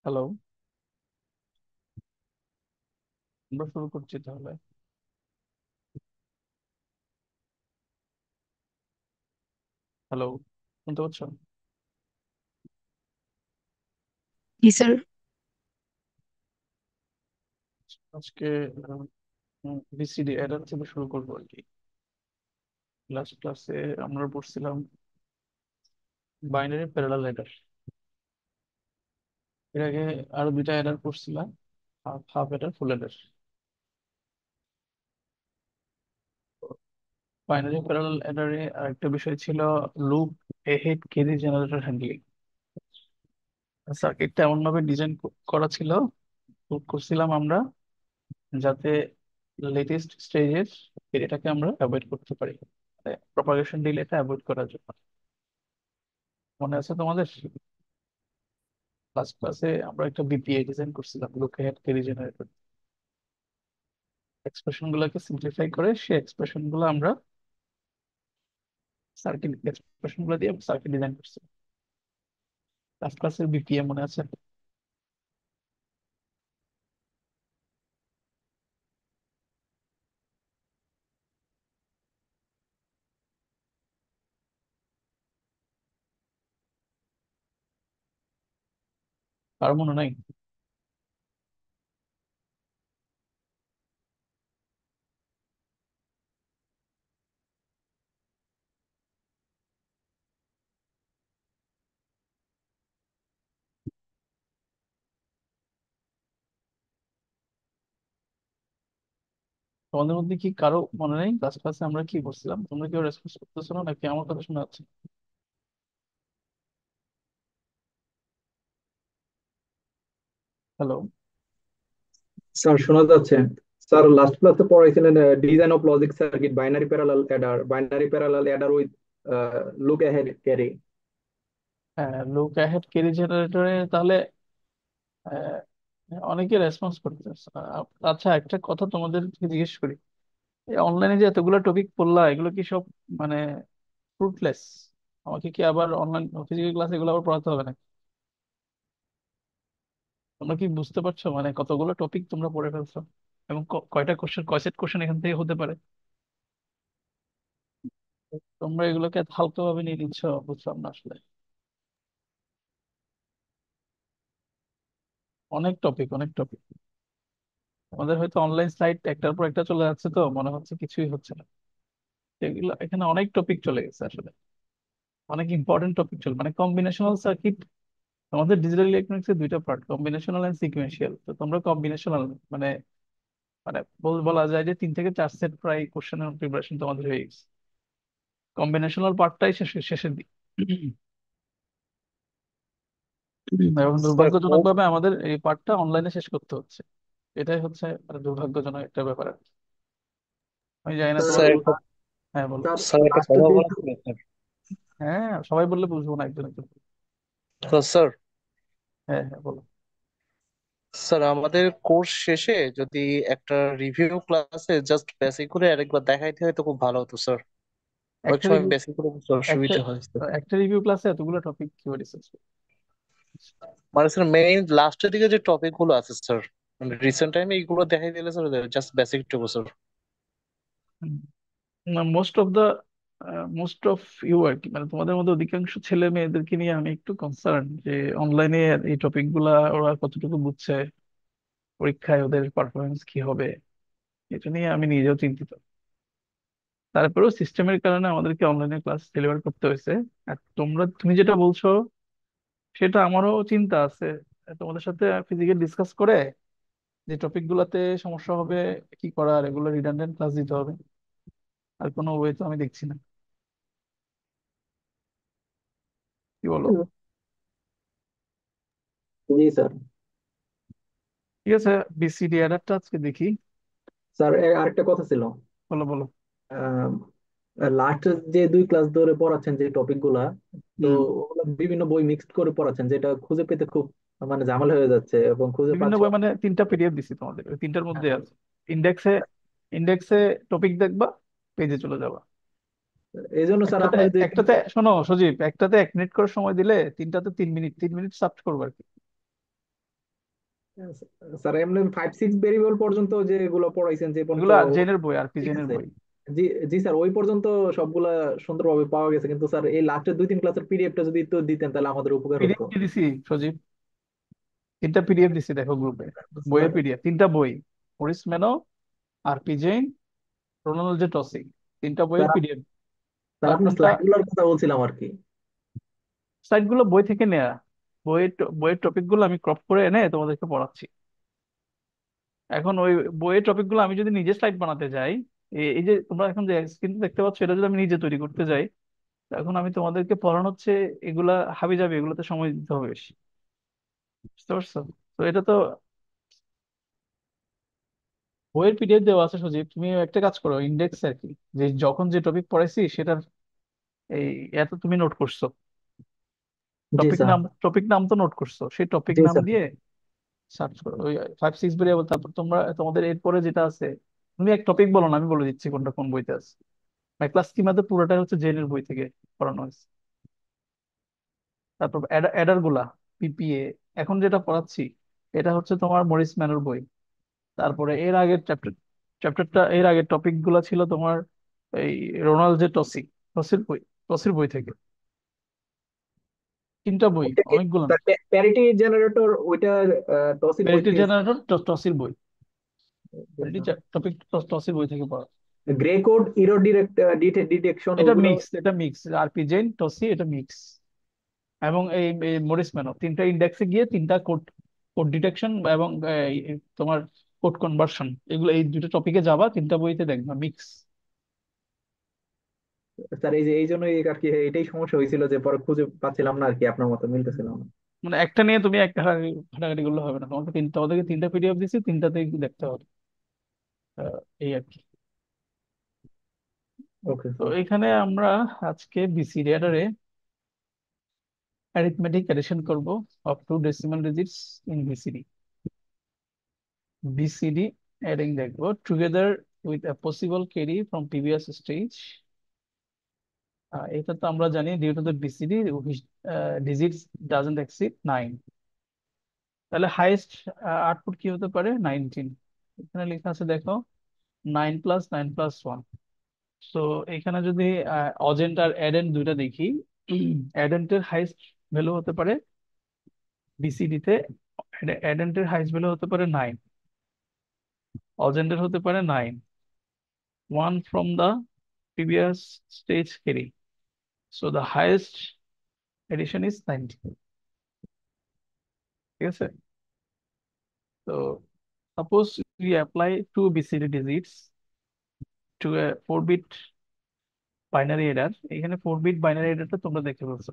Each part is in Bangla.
হ্যালো। আমরা শুরু করছি তাহলে। হ্যালো, শুনতে পাচ্ছ? জি স্যার। আজকে বিসিডি অ্যাডার থেকে শুরু করবো আর কি। লাস্ট ক্লাসে আমরা পড়ছিলাম বাইনারি প্যারালাল অ্যাডার। এর আগে আরো দুইটা অ্যাডার পড়ছিলাম, half half adder, full adder. Binary parallel অ্যাডারে আরেকটা বিষয় ছিল look ahead carry generator handling. সার্কিটটা এমন ভাবে ডিজাইন করা ছিল, করছিলাম আমরা, যাতে লেটেস্ট স্টেজের এটাকে আমরা অ্যাভয়েড করতে পারি, প্রপাগেশন ডিলেটা অ্যাভয়েড করার জন্য। মনে আছে তোমাদের? ফার্স্ট ক্লাসে আমরা একটা বিপিএ ডিজাইন করছিলাম, look ahead carry generator. Expression গুলোকে সিম্পলিফাই করে সেই এক্সপ্রেশন গুলো আমরা সার্কিট এক্সপ্রেশন গুলো দিয়ে সার্কিট ডিজাইন করছিলাম। লাস্ট ক্লাসের বিপিএ মনে আছে? আর মনে নাই? তোমাদের মধ্যে কি কারো মনে নেই লাস্ট ক্লাসে আমরা কি করছিলাম? তোমরা কেউ রেসপন্স করতেছো না নাকি আমার কথা শোনা যাচ্ছে? হ্যালো। স্যার শোনা যাচ্ছে। স্যার লাস্ট ক্লাসে পড়াইছিলেন design of logic circuit, binary parallel adder with look ahead carry. হ্যাঁ, লুক অ্যাহেড ক্যারি জেনারেটরে তাহলে আহ, অনেকে রেসপন্স করতেছে। আচ্ছা, একটা কথা তোমাদেরকে জিজ্ঞেস করি, এই অনলাইনে যে এতগুলো টপিক পড়লা, এগুলো কি সব মানে ফ্রুটলেস? আমাকে কি আবার অনলাইন ফিজিক্যাল ক্লাস এগুলো আবার পড়াতে হবে না? তোমরা কি বুঝতে পারছো মানে কতগুলো টপিক তোমরা পড়ে ফেলছো এবং কয়টা কোশ্চেন, কয় সেট কোশ্চেন এখান থেকে হতে পারে? তোমরা এগুলোকে এত হালকা ভাবে নিয়ে নিচ্ছ, বুঝলাম না আসলে। অনেক টপিক, অনেক টপিক। আমাদের হয়তো অনলাইন সাইট একটার পর একটা চলে যাচ্ছে, তো মনে হচ্ছে কিছুই হচ্ছে না। এগুলো এখানে অনেক টপিক চলে গেছে আসলে, অনেক ইম্পর্টেন্ট টপিক চলে, মানে কম্বিনেশনাল সার্কিট। আমাদের ডিজিটাল ইলেকট্রনিক্স এর দুইটা পার্ট, কম্বিনেশনাল এন্ড সিকুয়েন্সিয়াল। তো তোমরা কম্বিনেশনাল, মানে মানে বলা যায় যে 3 থেকে 4 সেট প্রায় কোশ্চেনের প্রিপারেশন তোমাদের হয়ে গেছে। কম্বিনেশনাল পার্টটাই শেষের দিক। এবং স্যার দুর্ভাগ্যজনক ভাবে আমাদের এই পার্টটা অনলাইনে শেষ করতে হচ্ছে। এটাই হচ্ছে মানে দুর্ভাগ্যজনক একটা ব্যাপার আর কি। আমি জানি না স্যার তোমাদের। ও- হ্যাঁ, বলো। স্যার স্যার একটা লাস্টে কথা যে বলা ছিল স্যার। হ্যাঁ, সবাই বললে বুঝবো না, একজন একজন। তো স্যার, হ্যাঁ হ্যাঁ, বলো। স্যার আমাদের কোর্স শেষে যদি একটা রিভিউ ক্লাসে জাস্ট বেসিক করে আরেকবার দেখাইতে হয় তো খুব ভালো হতো স্যার। অনেক একটা সময় রিভিউ বেসিক করে বুঝতে একটা অসুবিধা হয় স্যার। একটা রিভিউ ক্লাসে এতগুলো টপিক কিভাবে রিসার্চ? মানে স্যার মেইন লাস্টের দিকে যে টপিক গুলো আছে স্যার, মানে রিসেন্ট টাইমে এইগুলো দেখাই দিলে স্যার জাস্ট বেসিক টুকু sir. Most of you are কি, মানে তোমাদের মধ্যে অধিকাংশ ছেলে মেয়েদেরকে নিয়ে আমি একটু কনসার্ন যে অনলাইনে এই টপিক গুলা ওরা কতটুকু বুঝছে, পরীক্ষায় ওদের পারফরমেন্স কি হবে, এটা নিয়ে আমি নিজেও চিন্তিত। তারপরেও সিস্টেমের কারণে আমাদেরকে অনলাইনে ক্লাস ডেলিভার করতে হয়েছে। আর তুমি যেটা বলছো সেটা আমারও চিন্তা আছে। তোমাদের সাথে ফিজিক্যাল ডিসকাস করে যে টপিক গুলাতে সমস্যা হবে কি করার, এগুলো রিডান্ডেন্ট ক্লাস দিতে হবে। আর কোনো ওয়ে তো আমি দেখছি না। কি বলো? জি স্যার। ঠিক আছে, বিসিডি অ্যাডারটা আজকে দেখি। স্যার আরেকটা কথা ছিল। বলো বলো। লাস্ট যে দুই ক্লাস ধরে পড়াচ্ছেন যে টপিক গুলা, তো হুম। ওগুলো বিভিন্ন বই মিক্সড করে পড়াচ্ছেন, যেটা খুঁজে পেতে খুব মানে ঝামেলা হয়ে যাচ্ছে এবং খুঁজে বিভিন্ন পাচ্ছি বই মানে 3টা পিডিএফ দিছি তোমাদের, ওই 3টার মধ্যে আছে। ইন্ডেক্সে ইন্ডেক্সে টপিক দেখবা, পেজে চলে যাবা। এই জন্য স্যার একটাতে আপনার যে একটাতে শোনো সজীব, একটাতে 1 মিনিট করে সময় দিলে 3টাতে 3 মিনিট, 3 মিনিট সার্চ করবো আর কি। স্যার এমনি 5-6 ভেরিয়েবল পর্যন্ত যেগুলো পড়াইছেন যে পর্যন্ত এগুলো জেনের বই, আর পি ঠিক জেনের আছে। বই। জি, জি স্যার, ওই পর্যন্ত সবগুলা সুন্দরভাবে পাওয়া গেছে, কিন্তু স্যার এই লাস্টের 2-3 ক্লাসের পিডিএফটা যদি একটু দিতেন তাহলে আমাদের উপকার পিডিএফ হতো। কি দিছি সজীব? 3টা পিডিএফ দিছি, দেখো গ্রুপে। স্যার, বইয়ের পিডিএফ 3টা বই, মরিস মেনো, আর পি জেন, রোনাল্ড জে টসি, 3টা বইয়ের স্যার পিডিএফ। স্যার তার আপনার কোনটা? স্লাইড গুলোর কথা বলছিলাম আর কি। সাইট গুলো বই থেকে নেয়া। বইয়ের টপিক গুলো আমি ক্রপ করে এনে তোমাদেরকে পড়াচ্ছি। এখন ওই বইয়ের টপিক গুলো আমি যদি নিজে স্লাইড বানাতে যাই, এই যে তোমরা এখন যে স্ক্রিন দেখতে পাচ্ছ, এটা যদি আমি নিজে তৈরি করতে যাই, এখন আমি তোমাদেরকে পড়ানো হচ্ছে, এগুলা হাবি যাবে, এগুলোতে সময় দিতে হবে বেশি। বুঝতে পারছো? তো এটা তো বইয়ের পিডিএফ দেওয়া আছে সজীব, তুমি একটা কাজ করো, ইন্ডেক্স আর কি, যে যখন যে টপিক পড়াইছি সেটার এই এত তুমি নোট করছো, জি স্যার। টপিক নাম তো নোট করছো, সেই টপিক জি নাম স্যার। দিয়ে সার্চ করো ওই 5-6 ভেরিয়েবল। তারপর তোমাদের এরপরে যেটা আছে, তুমি এক টপিক বলো না, আমি বলে দিচ্ছি কোনটা কোন বইতে আছে। ক্লাস স্কিমাতে পুরোটাই হচ্ছে জেনের বই থেকে পড়ানো হয়েছে। তারপর অ্যাডার গুলা, পিপিএ, এখন যেটা পড়াচ্ছি এটা হচ্ছে তোমার মরিস ম্যানোর বই। তারপরে এর আগের টপিক গুলা ছিল তোমার এই রোনাল্ড জে টসির বই, টসির বই থেকে। 3টা বই, ওইটা কি অনেকগুলো না। স্যার, প্যারিটি জেনারেটর ওইটা টসির বই প্যারিটি থেকে? জেনারেটর টসির বই, প্যারিটি টপিক টসির বই থেকে পড়া। গ্রে কোড, ইরর ডিটেকশন এটা ওগুলো? মিক্স, আরপি জেন টসি, এটা মিক্স। এবং এই মরিস ম্যানো 3টা ইন্ডেক্সে গিয়ে 3টা কোড, কোড ডিটেকশন এবং তোমার কোড কনভার্সন, এগুলো এই 2টা টপিকে যাবা, 3টা বইতে দেখবা মিক্স। স্যার এই যে এই জন্যই আর কি এটাই সমস্যা হয়েছিল যে পরে খুঁজে পাচ্ছিলাম না আর কি, আপনার মতো মিলতেছিল না। মানে একটা নিয়ে তুমি একটা ঘাটাঘাটি করলে হবে না, তোমাদেরকে 3টা পিডিএফ দিচ্ছি, 3টাতেই দেখতে হবে। এই আর কি। ওকে তো স্যার। এখানে আমরা আজকে বিসিডি অ্যাডারে অ্যারিথমেটিক অ্যাডিশন করব of two decimal digits in BCD. BCD adding দেখবো together with a possible carry from previous stage. এটা তো আমরা জানি, due to the BCD digits doesn't exceed 9, তাহলে হাইয়েস্ট আউটপুট কি হতে পারে? 19। এখানে লেখা আছে দেখো, 9 + 9 + 1। সো এখানে যদি অজেন্ট আর অ্যাডেন্ট দুইটা দেখি, অ্যাডেন্টের হাইস্ট ভ্যালু হতে পারে বিসিডি তে, অ্যাডেন্টের হাইস্ট ভ্যালু হতে পারে 9, অজেন্টের হতে পারে 9, 1 from the previous stage carry. So the highest addition is 90। ঠিক আছে? তো suppose we apply two BCD digits to a 4-bit binary adder. এখানে 4-bit বাইনারি এডারটা তোমরা দেখতে পাচ্ছ।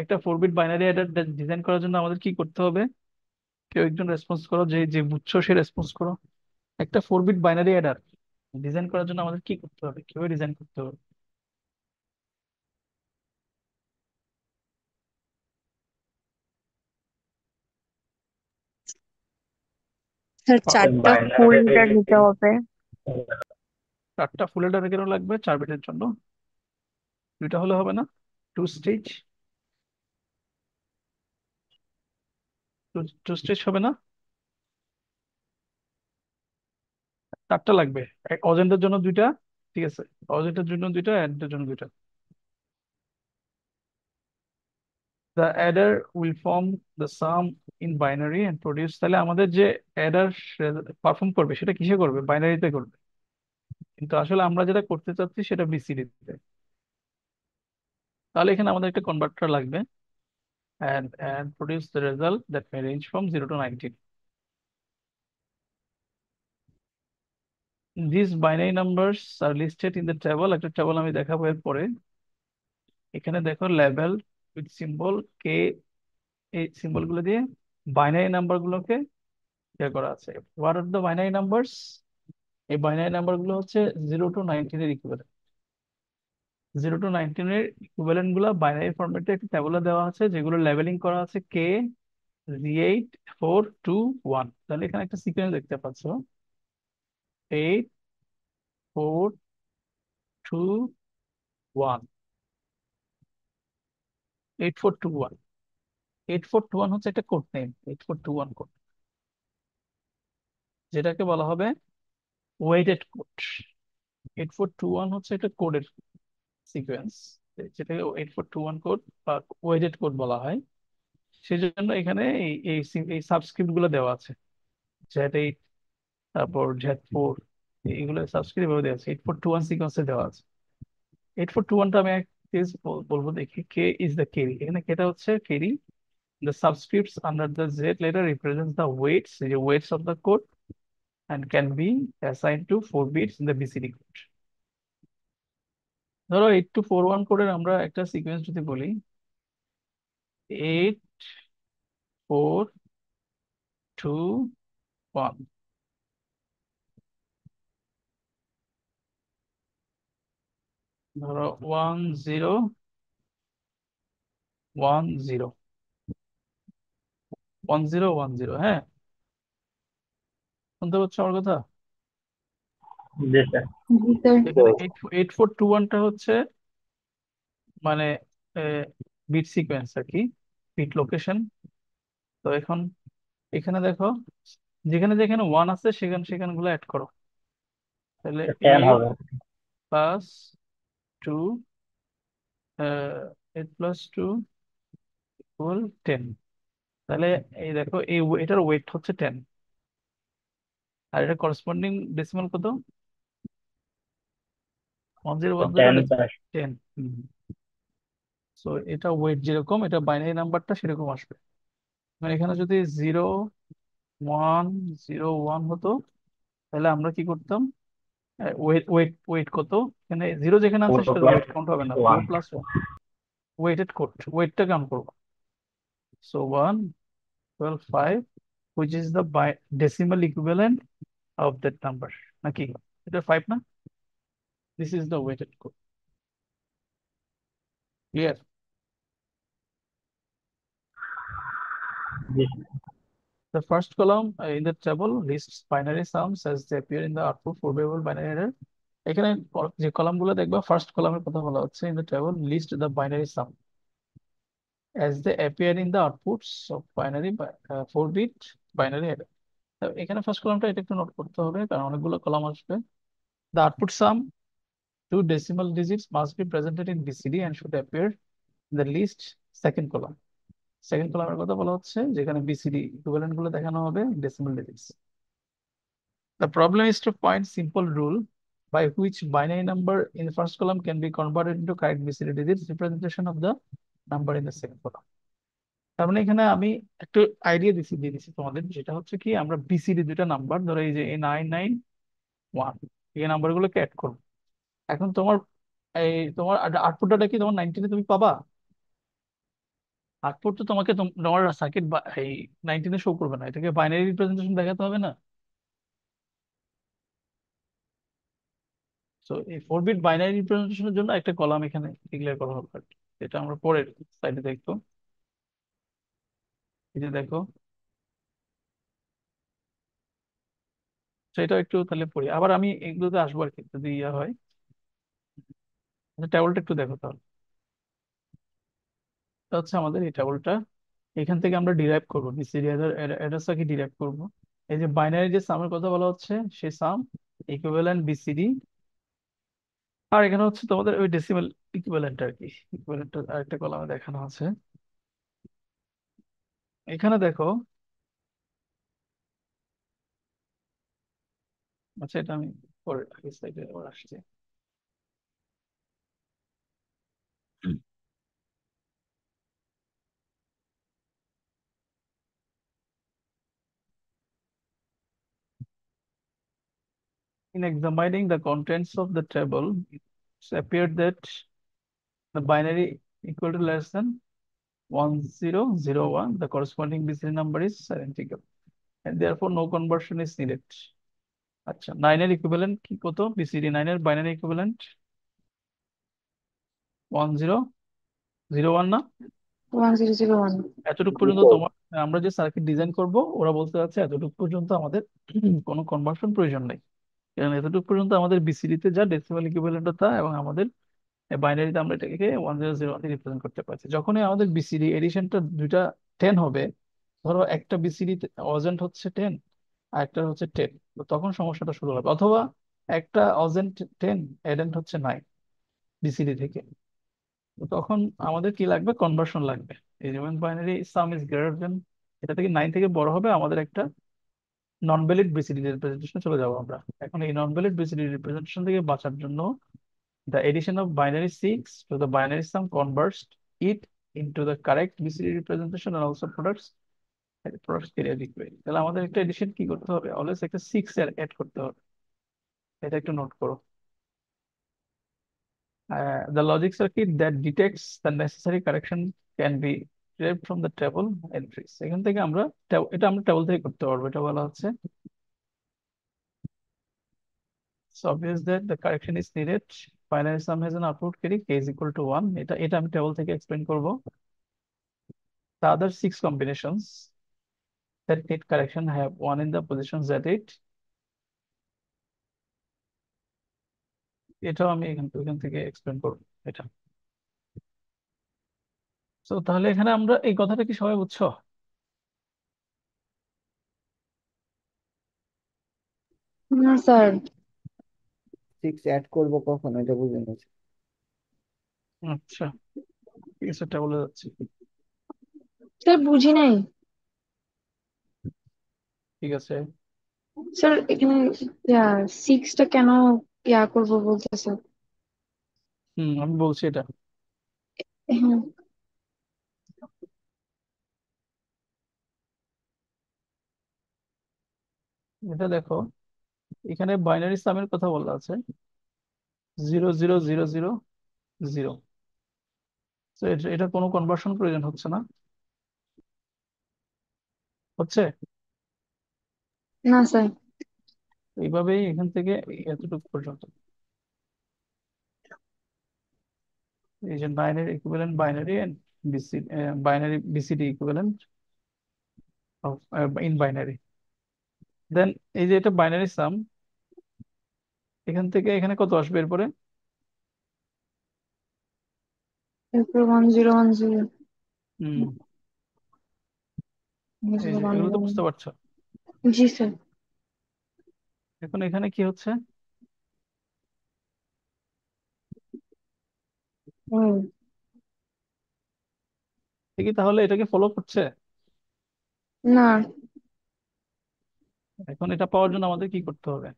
একটা 4-bit বাইনারি এডার ডিজাইন করার জন্য আমাদের কি করতে হবে? কেউ একজন রেসপন্স করো, যে যে বুঝছো সে রেসপন্স করো। একটা 4-bit বাইনারি অ্যাডার ডিজাইন করার জন্য আমাদের কি করতে হবে, কিভাবে ডিজাইন করতে হবে? স্যার 4টা ফুল লিটার নিতে হবে। 4টা ফুল অ্যাডার কেন লাগবে 4 বিটের জন্য? 2টা হলে হবে না? টু স্টেজ, টু স্টেজ হবে না? 4টা লাগবে। অজেন্টের জন্য 2টা, ঠিক আছে, অজেন্টের জন্য 2টা, অ্যাডের জন্য 2টা। The adder will form the sum in binary and produce. তাহলে আমাদের যে অ্যাডার পারফর্ম করবে সেটা কিসে করবে? বাইনারিতে করবে। কিন্তু আসলে আমরা যেটা করতে চাচ্ছি সেটা বিসিডি তে। তাহলে এখানে আমাদের একটা কনভার্টার লাগবে, and produce the result that may range from 0 to 19. These binary numbers are listed in the table. একটা টেবল আমি দেখাবো এর পরে। এখানে দেখো লেবেল উইথ সিম্বল কে, এই সিম্বল গুলো দিয়ে বাইনারি নাম্বার গুলোকে ইয়ে করা আছে। What are the binary numbers? এই বাইনারি নাম্বার গুলো হচ্ছে 0 to 19 এর ইকুইভ্যালেন্ট। 0 to 19 এর ইকুইভ্যালেন্ট গুলো বাইনারি ফরম্যাটে একটা টেবলে দেওয়া আছে, যেগুলো লেবেলিং করা আছে K, 8, 4, 2, 1। তাহলে এখানে একটা সিকোয়েন্স দেখতে পাচ্ছ, 8, 4, 2, 1, 8, 4, 2, 1। 8421 হচ্ছে একটা কোড নেম, 8421 কোড, যেটাকে বলা হবে ওয়েটেড কোড। 8421 হচ্ছে একটা কোডের সিকোয়েন্স, যেটাকে 8421 কোড বা ওয়েটেড কোড বলা হয়। সেই জন্য এখানে এই সাবস্ক্রিপ্ট গুলো দেওয়া আছে, Z8, তারপর Z4, এগুলো সাবস্ক্রিপ্ট ভাবে দেওয়া আছে, 8421 সিকোয়েন্সে দেওয়া আছে। 8421টা আমি এক পেজ বলবো, দেখি কে ইজ দ্য ক্যারি। এখানে কেটা হচ্ছে carry. The subscripts under the Z letter represents the weights, the weights of the code, and can be assigned to 4 bits in the BCD code. ধরো 8241 কোডের আমরা একটা সিকোয়েন্স যদি বলি, 8421, ধরো 1010, 1010, হ্যাঁ, শুনতে পাচ্ছ আমার কথা? জি স্যার। জি স্যার। এখানে 8421টা হচ্ছে মানে বিট সিকোয়েন্স আর কি, বিট লোকেশন। তো এখন এখানে দেখো, যেখানে যেখানে ওয়ান আছে সেখানে সেখানে গুলো অ্যাড করো। তাহলে 10 এইট হবে। Plus two, 8+2 equal 10। তাহলে এই দেখো এটার ওয়েট হচ্ছে 10, আর এটা করসপন্ডিং ডেসিমাল কত? 1010 10 প্লাস 10। সো এটা ওয়েট যেরকম, এটা বাইনারি নাম্বারটা সেরকম আসবে। মানে এখানে যদি 0101 হতো, তাহলে আমরা কি করতাম, ওয়েট ওয়েট ওয়েট কত, এখানে জিরো যেখানে আছে 4 সেটা প্লাস ওয়েট কাউন্ট হবে না, 1। 4+1 ওয়েটেড কোড, ওয়েটটা কাউন্ট করবো। So 112.5, which is the decimal equivalent of that number, নাকি? এটা 5 না? This is the weighted code. Clear? G The first column in the table lists binary sums as they appear in the output for variable binary header. এখানে যে কলাম গুলো দেখবা, ফার্স্ট কলামের কথা বলা হচ্ছে, in the table list the binary sum as they appear in the outputs of binary 4-bit binary header. তো এখানে ফার্স্ট কলামটা এটা একটু নোট করতে হবে, কারণ অনেকগুলো কলাম আসবে। The output sum, two decimal digits, must be presented in BCD and should appear in the list second column. Second কলামের কথা বলা হচ্ছে, যেখানে BCD ইকুইভ্যালেন্ট গুলো দেখানো হবে decimal digits. The problem is to find simple rule by which binary number in the first column can be converted into correct BCD digits representation of the number in the second column. তার মানে এখানে আমি একটু আইডিয়া দিয়ে দিচ্ছি তোমাদের, যেটা হচ্ছে কি, আমরা BCD দুইটা নাম্বার ধরো, এই যে 991, এই নাম্বার গুলোকে অ্যাড করবো। এখন তোমার এই তোমার আউটপুট ডাটা কি তোমার 19-এ তুমি পাবা? আউটপুট তো তোমাকে তোমার সার্কিট এই 19-এ শো করবে না, এটাকে বাইনারি রিপ্রেজেন্টেশন দেখাতে হবে না? তো এই 4-বিট বাইনারি রিপ্রেজেন্টেশনের জন্য একটা কলাম এখানে ডিক্লেয়ার করা হবে আর কি। এটা আমরা পরের স্লাইডে দেখবো। এই যে দেখো, সেটা একটু তাহলে পড়ি, আবার আমি এগুলোতে আসবো আর কি যদি ইয়া হয়। টেবিলটা একটু দেখো তাহলে। এটা হচ্ছে আমাদের এই টেবিলটা, এখান থেকে আমরা ডিরাইভ করবো বিসিডি অ্যাড্রেসটাকে ডিরাইভ করবো। এই যে বাইনারি যে সামের কথা বলা হচ্ছে, সেই সাম ইকুইভ্যালেন্ট BCD, আর এখানে হচ্ছে তোমাদের ওই ডেসিমাল ইকুইভ্যালেন্ট আর কি, ইকুইভ্যালেন্ট আরেকটা কলামে দেখানো আছে। এখানে দেখো, আচ্ছা এটা আমি পরে আগের স্লাইডে আবার আসছি। In examining the contents of the table, it's appeared that the binary equal to less than 1001, the corresponding BCD number is identical, and therefore no conversion is needed. আচ্ছা, 9 এর ইকুইভ্যালেন্ট কি কত? BCD 9 এর বাইনারি ইকুইভ্যালেন্ট 1001 না? 1001। এতটুকু পর্যন্ত তোমার, আমরা যে সার্কিট ডিজাইন করব, ওরা বলতে চাচ্ছে এতটুকু পর্যন্ত আমাদের কোনো কনভার্সন প্রয়োজন নেই, কারণ এতটুকু পর্যন্ত আমাদের BCD তে যা ডেসিমাল ইকুইভ্যালেন্ট তা, এবং আমাদের বাইনারিতে আমরা এটাকে 1001 রিপ্রেজেন্ট করতে পারছি। যখনই আমাদের BCD এডিশনটা দুইটা 10 হবে, ধরো একটা বিসিডি অজেন্ট হচ্ছে 10 আর একটা হচ্ছে 10, তো তখন সমস্যাটা শুরু হবে। অথবা একটা অজেন্ট 10, এডেন্ট হচ্ছে 9 বিসিডি থেকে, তো তখন আমাদের কি লাগবে, কনভার্সন লাগবে। এই যেমন binary some is greater than, এটা থেকে 9 থেকে বড় হবে, আমাদের একটা নন ভ্যালিড বিসিডি রিপ্রেজেন্টেশন চলে যাবো আমরা। এখন এই নন ভ্যালিড বিসিডি রিপ্রেজেন্টেশন থেকে বাঁচার জন্য the addition of binary 6 to the binary sum converts it into the correct BCD representation and also products periodically। তাহলে আমাদের একটা এডিশন কি করতে হবে, অলওয়েজ একটা 6 এর অ্যাড করতে হবে। এটা একটু নোট করো। The logic circuit that detects the necessary correction can be derived from the table entries। এখান থেকে আমরা এটা আমরা টেবিল থেকে করতে পারবো। এটা বলা হচ্ছে it's obvious that the correction is needed, binary sum has an output carry k is equal to 1। এটা এটা আমি টেবিল থেকে এক্সপ্লেইন করব। The other 6 combinations that need correction have 1 in the position z8। এটাও আমি এখান থেকে এক্সপ্লেন করবো এটা। তো তাহলে এখানে আমরা এই কথাটা কি সবাই বুঝছো? না স্যার। 6 অ্যাড করব কখন এটা বুঝে নিচ্ছি। আচ্ছা, ঠিক আছে, এটা বলে যাচ্ছি। স্যার বুঝি নাই। ঠিক আছে। স্যার এখানে সিক্সটা কেন করবো বলতেছে? আমি বলছি এটা। হ্যাঁ। এটা দেখো, এখানে বাইনারি সামের কথা বলা আছে 0 0 0 0 0। তো এটা কোনো কনভার্সন প্রয়োজন হচ্ছে না, হচ্ছে না স্যার। এইভাবেই এখান থেকে এতটুকু পর্যন্ত। এই যে 9 এর equivalent binary and BCD, binary BCD equivalent of in binary. Then এই যে এটা বাইনারি সাম, এখান থেকে এখানে কত আসবে এরপরে? এরপর 1010 হুম, এই যে এগুলো তো বুঝতে পারছো। জি স্যার। এখন এখানে কি হচ্ছে, হুম। ঠিকই তাহলে এটাকে ফলো করছে। না। এখন এটা পাওয়ার জন্য আমাদের কি করতে হবে,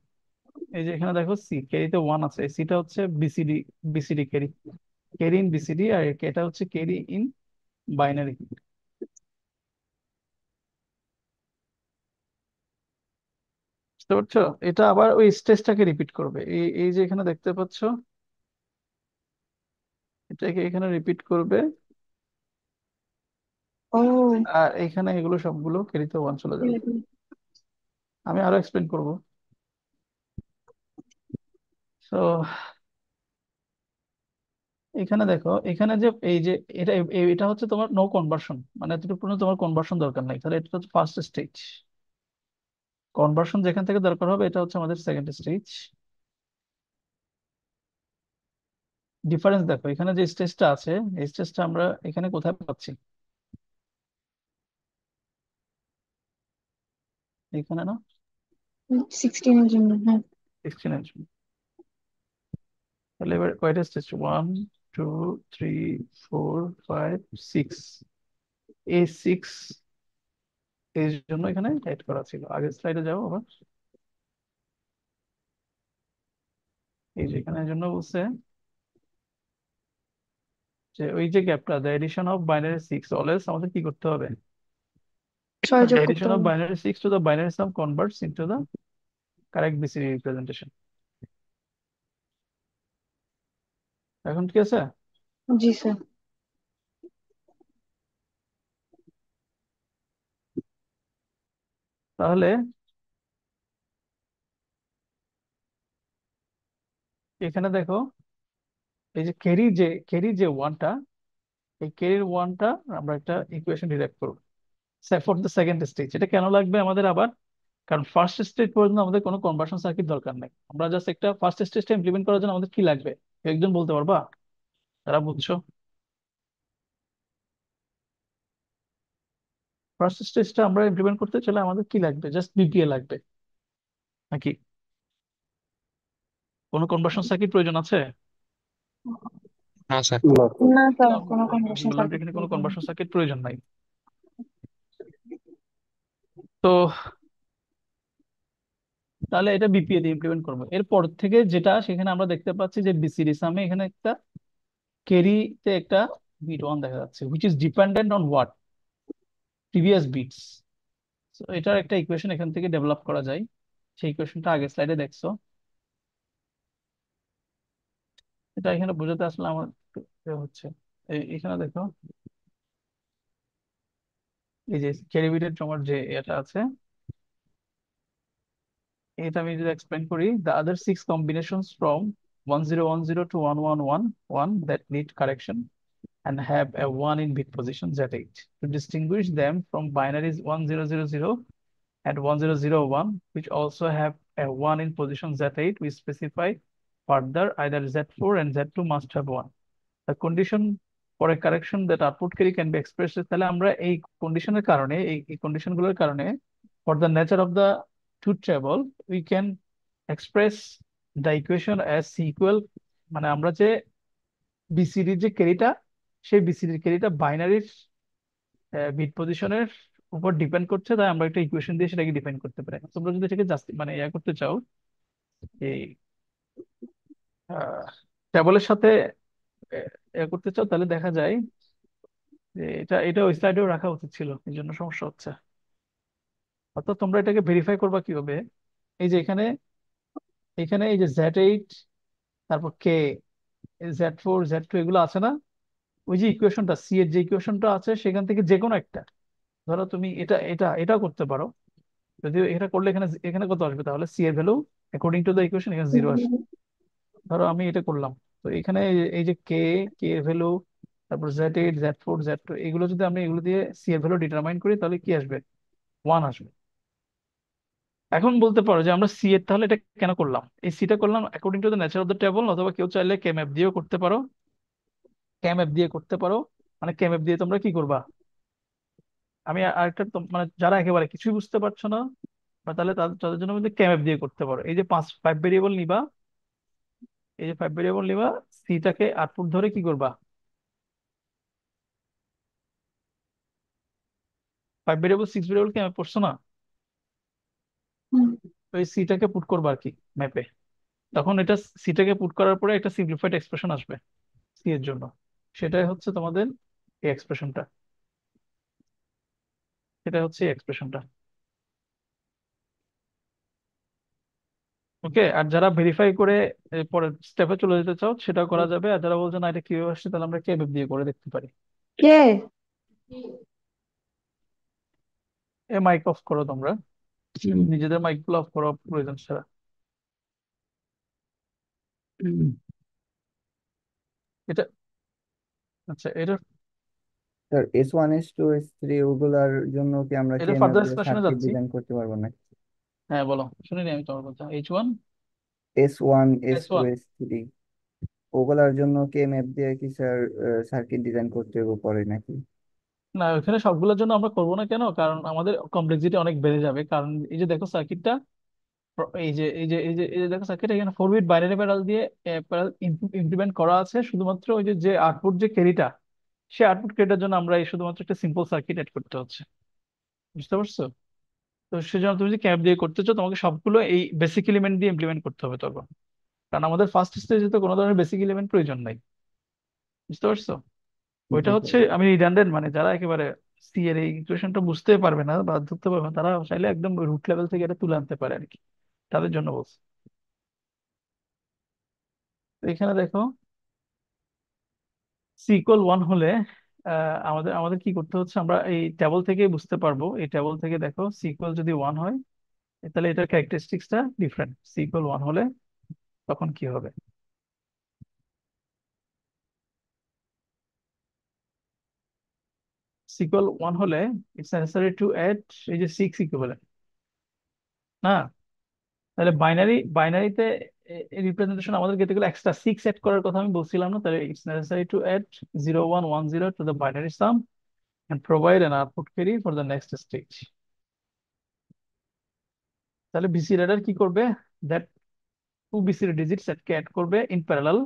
এই যে এখানে দেখো সি ক্যারিতে 1 আছে, সিটা হচ্ছে BCD, BCD carry, carry in BCD, আর এটা হচ্ছে ক্যারি ইন বাইনারি। বুঝতে পারছো? এটা আবার ওই স্টেজটাকে রিপিট করবে। এই এই যে এখানে দেখতে পাচ্ছ, এটাকে এখানে রিপিট করবে, ও। আর এখানে এগুলো সবগুলো ক্যারিতে 1 চলে যাবে। আমি আরো এক্সপ্লেন করব। তো এখানে দেখো, এখানে যে এই যে এটা এটা হচ্ছে তোমার নো কনভার্সন, মানে এতটুকু পর্যন্ত তোমার কনভার্সন দরকার নাই, তাহলে এটা হচ্ছে ফার্স্ট স্টেজ। কনভার্সন যেখান থেকে দরকার হবে এটা হচ্ছে আমাদের সেকেন্ড স্টেজ। ডিফারেন্স দেখো, এখানে যে স্টেজটা আছে, এই স্টেজটা আমরা এখানে কোথায় পাচ্ছি, এখানে না, 16 এর জন্য, হ্যাঁ। 16 এর জন্য। তাহলে এবার কয়টা স্টেজ, 1 2 3 4 5 6, এই 6 এর জন্য এখানে অ্যাড করা ছিল। আগের স্লাইডে যাও আবার। এই যে এখানে এর জন্য বলছে যে ওই যে গ্যাপটা, the edition of binary 6 always আমাদের কি করতে হবে, 6 the যোগ করতে addition of হবে। binary 6 to the binary sum converts into the correct BCD representation। এখন ঠিক আছে? জি স্যার। তাহলে এখানে দেখো, এই যে ক্যারি যে ওয়ানটা, এই ক্যারির ওয়ানটা আমরা একটা ইকুয়েশন ডিরাইভ করবো ফর দ্য সেকেন্ড স্টেজ। এটা কেন লাগবে আমাদের আবার, কারণ ফার্স্ট স্টেজ পর্যন্ত আমাদের কোনো কনভার্সন সার্কিট দরকার নেই। আমরা জাস্ট একটা ফার্স্ট স্টেজটা ইমপ্লিমেন্ট করার জন্য আমাদের কি লাগবে, একজন বলতে পারবা তারা বুঝছো? ফার্স্ট স্টেজটা আমরা ইমপ্লিমেন্ট করতে চাইলে আমাদের কি লাগবে? জাস্ট বিপিএ লাগবে নাকি কোনো কনভার্সন সার্কিট প্রয়োজন আছে? না স্যার। না স্যার, তো আমি কোনো আমি কনভার্সন বললাম যে সার্কিট এখানে কোনো প্রয়োজন নেই। কনভার্সন সার্কিট প্রয়োজন নাই। তো তাহলে এটা বিপিএ দিয়ে ইমপ্লিমেন্ট করবো। এরপর থেকে যেটা সেখানে আমরা দেখতে পাচ্ছি যে বিসিডি সামে এখানে একটা ক্যারিতে একটা বিট ওয়ান দেখা যাচ্ছে, which is dependent on what? Previous bits. এটার একটা ইকুয়েশন এখান থেকে ডেভেলপ করা যায়। সেই ইকুয়েশনটা আগের স্লাইডে দেখছো। এটা এখানে বোঝাতে আসলে আমার একটু হচ্ছে এখানে দেখো, এই যে ক্যারি বিটের তোমার যে এটা আছে, এটা আমি যদি এক্সপ্লেন করি, the other six combinations from 1010 to 1111 that need correction and have a 1 in bit position Z8. To distinguish them from binaries 1000 and 1001, which also have a 1 in position Z8, we specify further either Z4 and Z2 must have 1. The condition for a correction that output carry can be expressed, তাহলে আমরা এই কন্ডিশনের কারণে, এই কন্ডিশনগুলোর কারণে, for the nature of the truth table we can express the equation as C equal, মানে আমরা যে বিসিডির যে ক্যারিটা, সেই বিসিডির ক্যারিটা বাইনারির বিট পজিশনের উপর ডিপেন্ড করছে, তাই আমরা একটা ইকুয়েশন দিয়ে সেটাকে ডিপেন্ড করতে পারি। তোমরা যদি এটাকে জাস্ট মানে ইয়া করতে চাও, এই টেবলের সাথে ইয়া করতে চাও, তাহলে দেখা যায় যে এটা এটা ওই স্লাইডেও রাখা উচিত ছিল, এই জন্য সমস্যা হচ্ছে। অর্থাৎ তোমরা এটাকে ভেরিফাই করবা কিভাবে? এই যে এখানে, এখানে এই যে Z8, তারপর কে, Z4, Z2 এগুলো আছে না? ওই যে ইকুয়েশনটা, সি এর যে ইকুয়েশনটা আছে সেখান থেকে যে কোনো একটা, ধরো তুমি এটা এটা এটাও করতে পারো। যদিও এটা করলে এখানে এখানে কত আসবে? তাহলে সি এর value according to the equation এখানে 0 আসবে। ধরো আমি এটা করলাম, তো এখানে এই যে কে, কে এর ভ্যালু, তারপর Z8, Z4, Z2, এগুলো যদি আমি এগুলো দিয়ে সি এর ভ্যালু ডিটারমাইন করি, তাহলে কি আসবে? 1 আসবে। এখন বলতে পারো যে আমরা সি এর তাহলে এটা কেন করলাম? এই সিটা করলাম according to the nature of the table, অথবা কেউ চাইলে কে ম্যাপ দিয়েও করতে পারো। কে ম্যাপ দিয়ে করতে পারো, মানে কে ম্যাপ দিয়ে তোমরা কি করবা? আমি আরেকটা মানে যারা একেবারে কিছুই বুঝতে পারছো না, বা তাহলে তাদের জন্য কিন্তু কে ম্যাপ দিয়ে করতে পারো। এই যে 5 ভেরিয়েবল নিবা, এই যে 5 ভেরিয়েবল নিবা, সিটাকে আউটপুট ধরে কি করবা? 5 ভেরিয়েবল 6 ভেরিয়েবল কে ম্যাপ করছো না? হুম। তো এই সিটাকে পুট করবা আর কি ম্যাপে। তখন এটা সিটাকে পুট করার পরে একটা সিম্পলিফাইড এক্সপ্রেশন আসবে সি এর জন্য। সেটাই হচ্ছে তোমাদের এই এক্সপ্রেশনটা, সেটা হচ্ছে এই এক্সপ্রেশনটা। ওকে, আর যারা ভেরিফাই করে পরের স্টেপে চলে যেতে চাও সেটাও করা যাবে। আর যারা বলছে না এটা কিভাবে আসছে, তাহলে আমরা কে ম্যাপ দিয়ে করে দেখতে পারি। কে? এ মাইক অফ করো তোমরা, নিজেদের মাইক গুলো অফ করো প্রয়োজন ছাড়া। এটা আচ্ছা, এটা স্যার S1 S2 S3 ওগুলার জন্য কি আমরা এটা কেএমএফ ফার্দার দিয়ে এক্সপ্রেশনে সার্কিট যাচ্ছি। ডিজাইন করতে পারবো না? হ্যাঁ বলো, শুনিনি আমি তোমার কথা। H1 S1 S2 S1 S3 ওগুলার জন্য কেএমএফ দিয়ে কি স্যার সার্কিট ডিজাইন করতে হবে পরে নাকি? না, ওখানে সবগুলোর জন্য আমরা করবো না। কেন? কারণ আমাদের কমপ্লেক্সিটি অনেক বেড়ে যাবে। কারণ এই যে দেখো সার্কিটটা, এই যে দেখো সার্কিট, এখানে 4 বিট বাইনারি প্যারাল দিয়ে ইমপ্লিমেন্ট করা আছে। শুধুমাত্র ওই যে যে আউটপুট যে ক্যারিটা, সেই আউটপুট ক্যারিটার জন্য আমরা এই শুধুমাত্র একটা সিম্পল সার্কিট এড করতে হচ্ছে। বুঝতে পারছো? তো সেজন্য তুমি যদি ক্যাপ দিয়ে করতে চাও, তোমাকে সবগুলো এই বেসিক এলিমেন্ট দিয়ে ইমপ্লিমেন্ট করতে হবে তখন। কারণ আমাদের ফার্স্ট স্টেজে তো কোনো ধরনের বেসিক এলিমেন্ট প্রয়োজন নাই। বুঝতে পারছো? ওইটা জি হচ্ছে স্যার। আমি রিডান্ডেন্ট, মানে যারা একেবারে সি এর এই ইকুয়েশনটা বুঝতে পারবে না বা ধরতে পারবে না, তারা চাইলে একদম রুট লেভেল থেকে এটা তুলে আনতে পারে আর কি। তাদের জন্য বলছি। তো এখানে দেখো, সিকোয়াল 1 হলে আমাদের আমাদের কি করতে হচ্ছে? আমরা এই টেবল থেকে বুঝতে পারবো। এই টেবল থেকে দেখো, সিকোয়াল যদি 1 হয়, তাহলে এটার ক্যারেক্টারিস্টিক্সটা ডিফারেন্ট। সিকোয়াল 1 হলে তখন কি হবে? সিকোয়াল 1 হলে ইটস নেসেসারি টু অ্যাড এই যে 6 ইকুইভ্যালেন্ট না? তাহলে বাইনারিতে রিপ্রেজেন্টেশন আমাদের কেটে গেলে এক্সট্রা 6 অ্যাড করার কথা আমি বলছিলাম না? তাহলে it's necessary to add 0110 to the binary sum and provide an output carry for the next stage. তাহলে বিসিডি অ্যাডার কি করবে? দ্যাট টু বিসিডি ডিজিট সেটকে অ্যাড করবে in parallel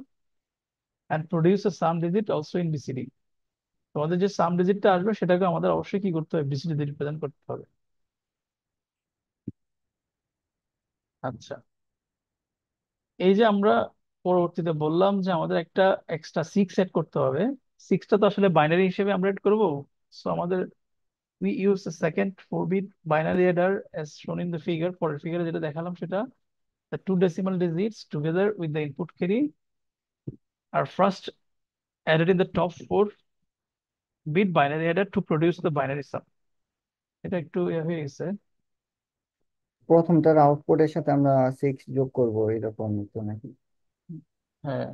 and produce a sum digit also in BCD. তোমাদের যে সাম ডিজিটটা আসবে সেটাকে আমাদের অবশ্যই কি করতে হবে? বিসিডি দিয়ে রিপ্রেজেন্ট করতে হবে। আচ্ছা, এই যে আমরা পরবর্তীতে বললাম যে আমাদের একটা এক্সট্রা সিক্স সেট করতে হবে। সিক্সটা তো আসলে বাইনারি হিসেবে আমরা এড করবো। সো আমাদের we use the second 4-bit binary adder as shown in the figure. পরের ফিগারে যেটা দেখালাম সেটা, the two decimal digits together with the input carry are first added in the top 4-bit binary adder to produce the binary sum. এটা একটু হয়ে গেছে। প্রথমটার আউটপুটের সাথে আমরা 6 যোগ করব, এরকম তো নাকি? হ্যাঁ,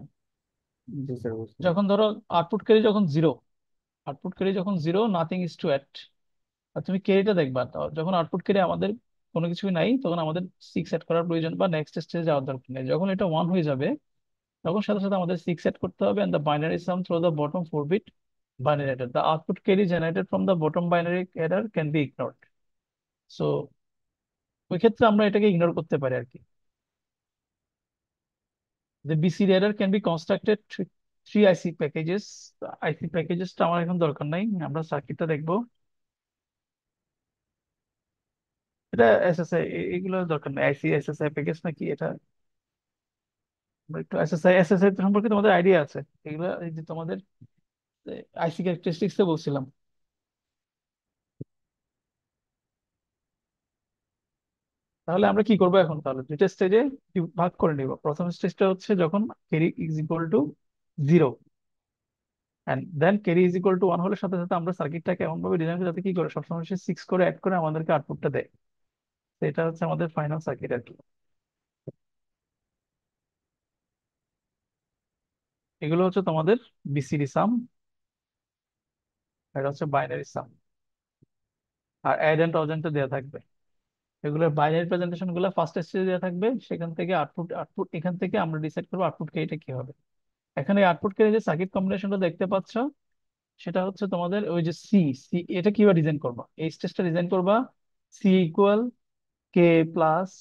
জি স্যার, বুঝতে যখন ধরো আউটপুট ক্যারি যখন zero, nothing is to add. আর তুমি ক্যারিটা দেখবা, তো যখন আউটপুট ক্যারি আমাদের কোনো কিছুই নাই, তখন আমাদের সিক্স সেট করার প্রয়োজন বা নেক্সট স্টেজে যাওয়ার দরকার নেই। যখন এটা ওয়ান হয়ে যাবে তখন সাথে সাথে আমাদের সিক্স সেট করতে হবে, and the binary sum through the bottom 4-bit binary adder. The output carry generated from the bottom binary adder can be ignored. So ওই ক্ষেত্রে আমরা এটাকে ইগনোর করতে পারি আর কি। The BCD adder can be constructed through three IC packages. আইসি প্যাকেজেসটা আমার এখন দরকার নাই, আমরা সার্কিটটা দেখবো। এটা এসএসআই, এগুলো দরকার নেই। আইসি এসএসআই প্যাকেজ নাকি এটা? আমরা একটু এসএসআই সম্পর্কে তোমাদের আইডিয়া আছে? এগুলো এই যে তোমাদের আইসি ক্যারেক্টারিস্টিক্স এ বলছিলাম। তাহলে আমরা কি করবো এখন? তাহলে দুইটা স্টেজে ভাগ করে নিব। প্রথম স্টেজটা হচ্ছে যখন carry is equal to zero, and then carry is equal to one হলে সাথে সাথে আমরা সার্কিটটাকে এমন ভাবে ডিজাইন করে যাতে কি করে সবসময় সে সিক্স করে অ্যাড করে আমাদেরকে আউটপুটটা দেয়। তো এটা হচ্ছে আমাদের ফাইনাল সার্কিট আর কি। এগুলো হচ্ছে তোমাদের বিসিডি সাম, এটা হচ্ছে বাইনারি সাম, আর অ্যাড এন্ড অজেন্টটা দেওয়া থাকবে। এগুলোর বাইনারি প্রেজেন্টেশন গুলো ফার্স্ট স্টেজে দেওয়া থাকবে। সেখান থেকে আউটপুট এখান থেকে আমরা ডিসাইড করবো আউটপুট ক্যারিটা কি হবে। এখানে আউটপুট ক্যারি যে সার্কিট কম্বিনেশনটা দেখতে পাচ্ছ, সেটা হচ্ছে তোমাদের ওই যে সি সি, এটা কিভাবে ডিজাইন করবা? এই স্টেজটা ডিজাইন করবা C equal k plus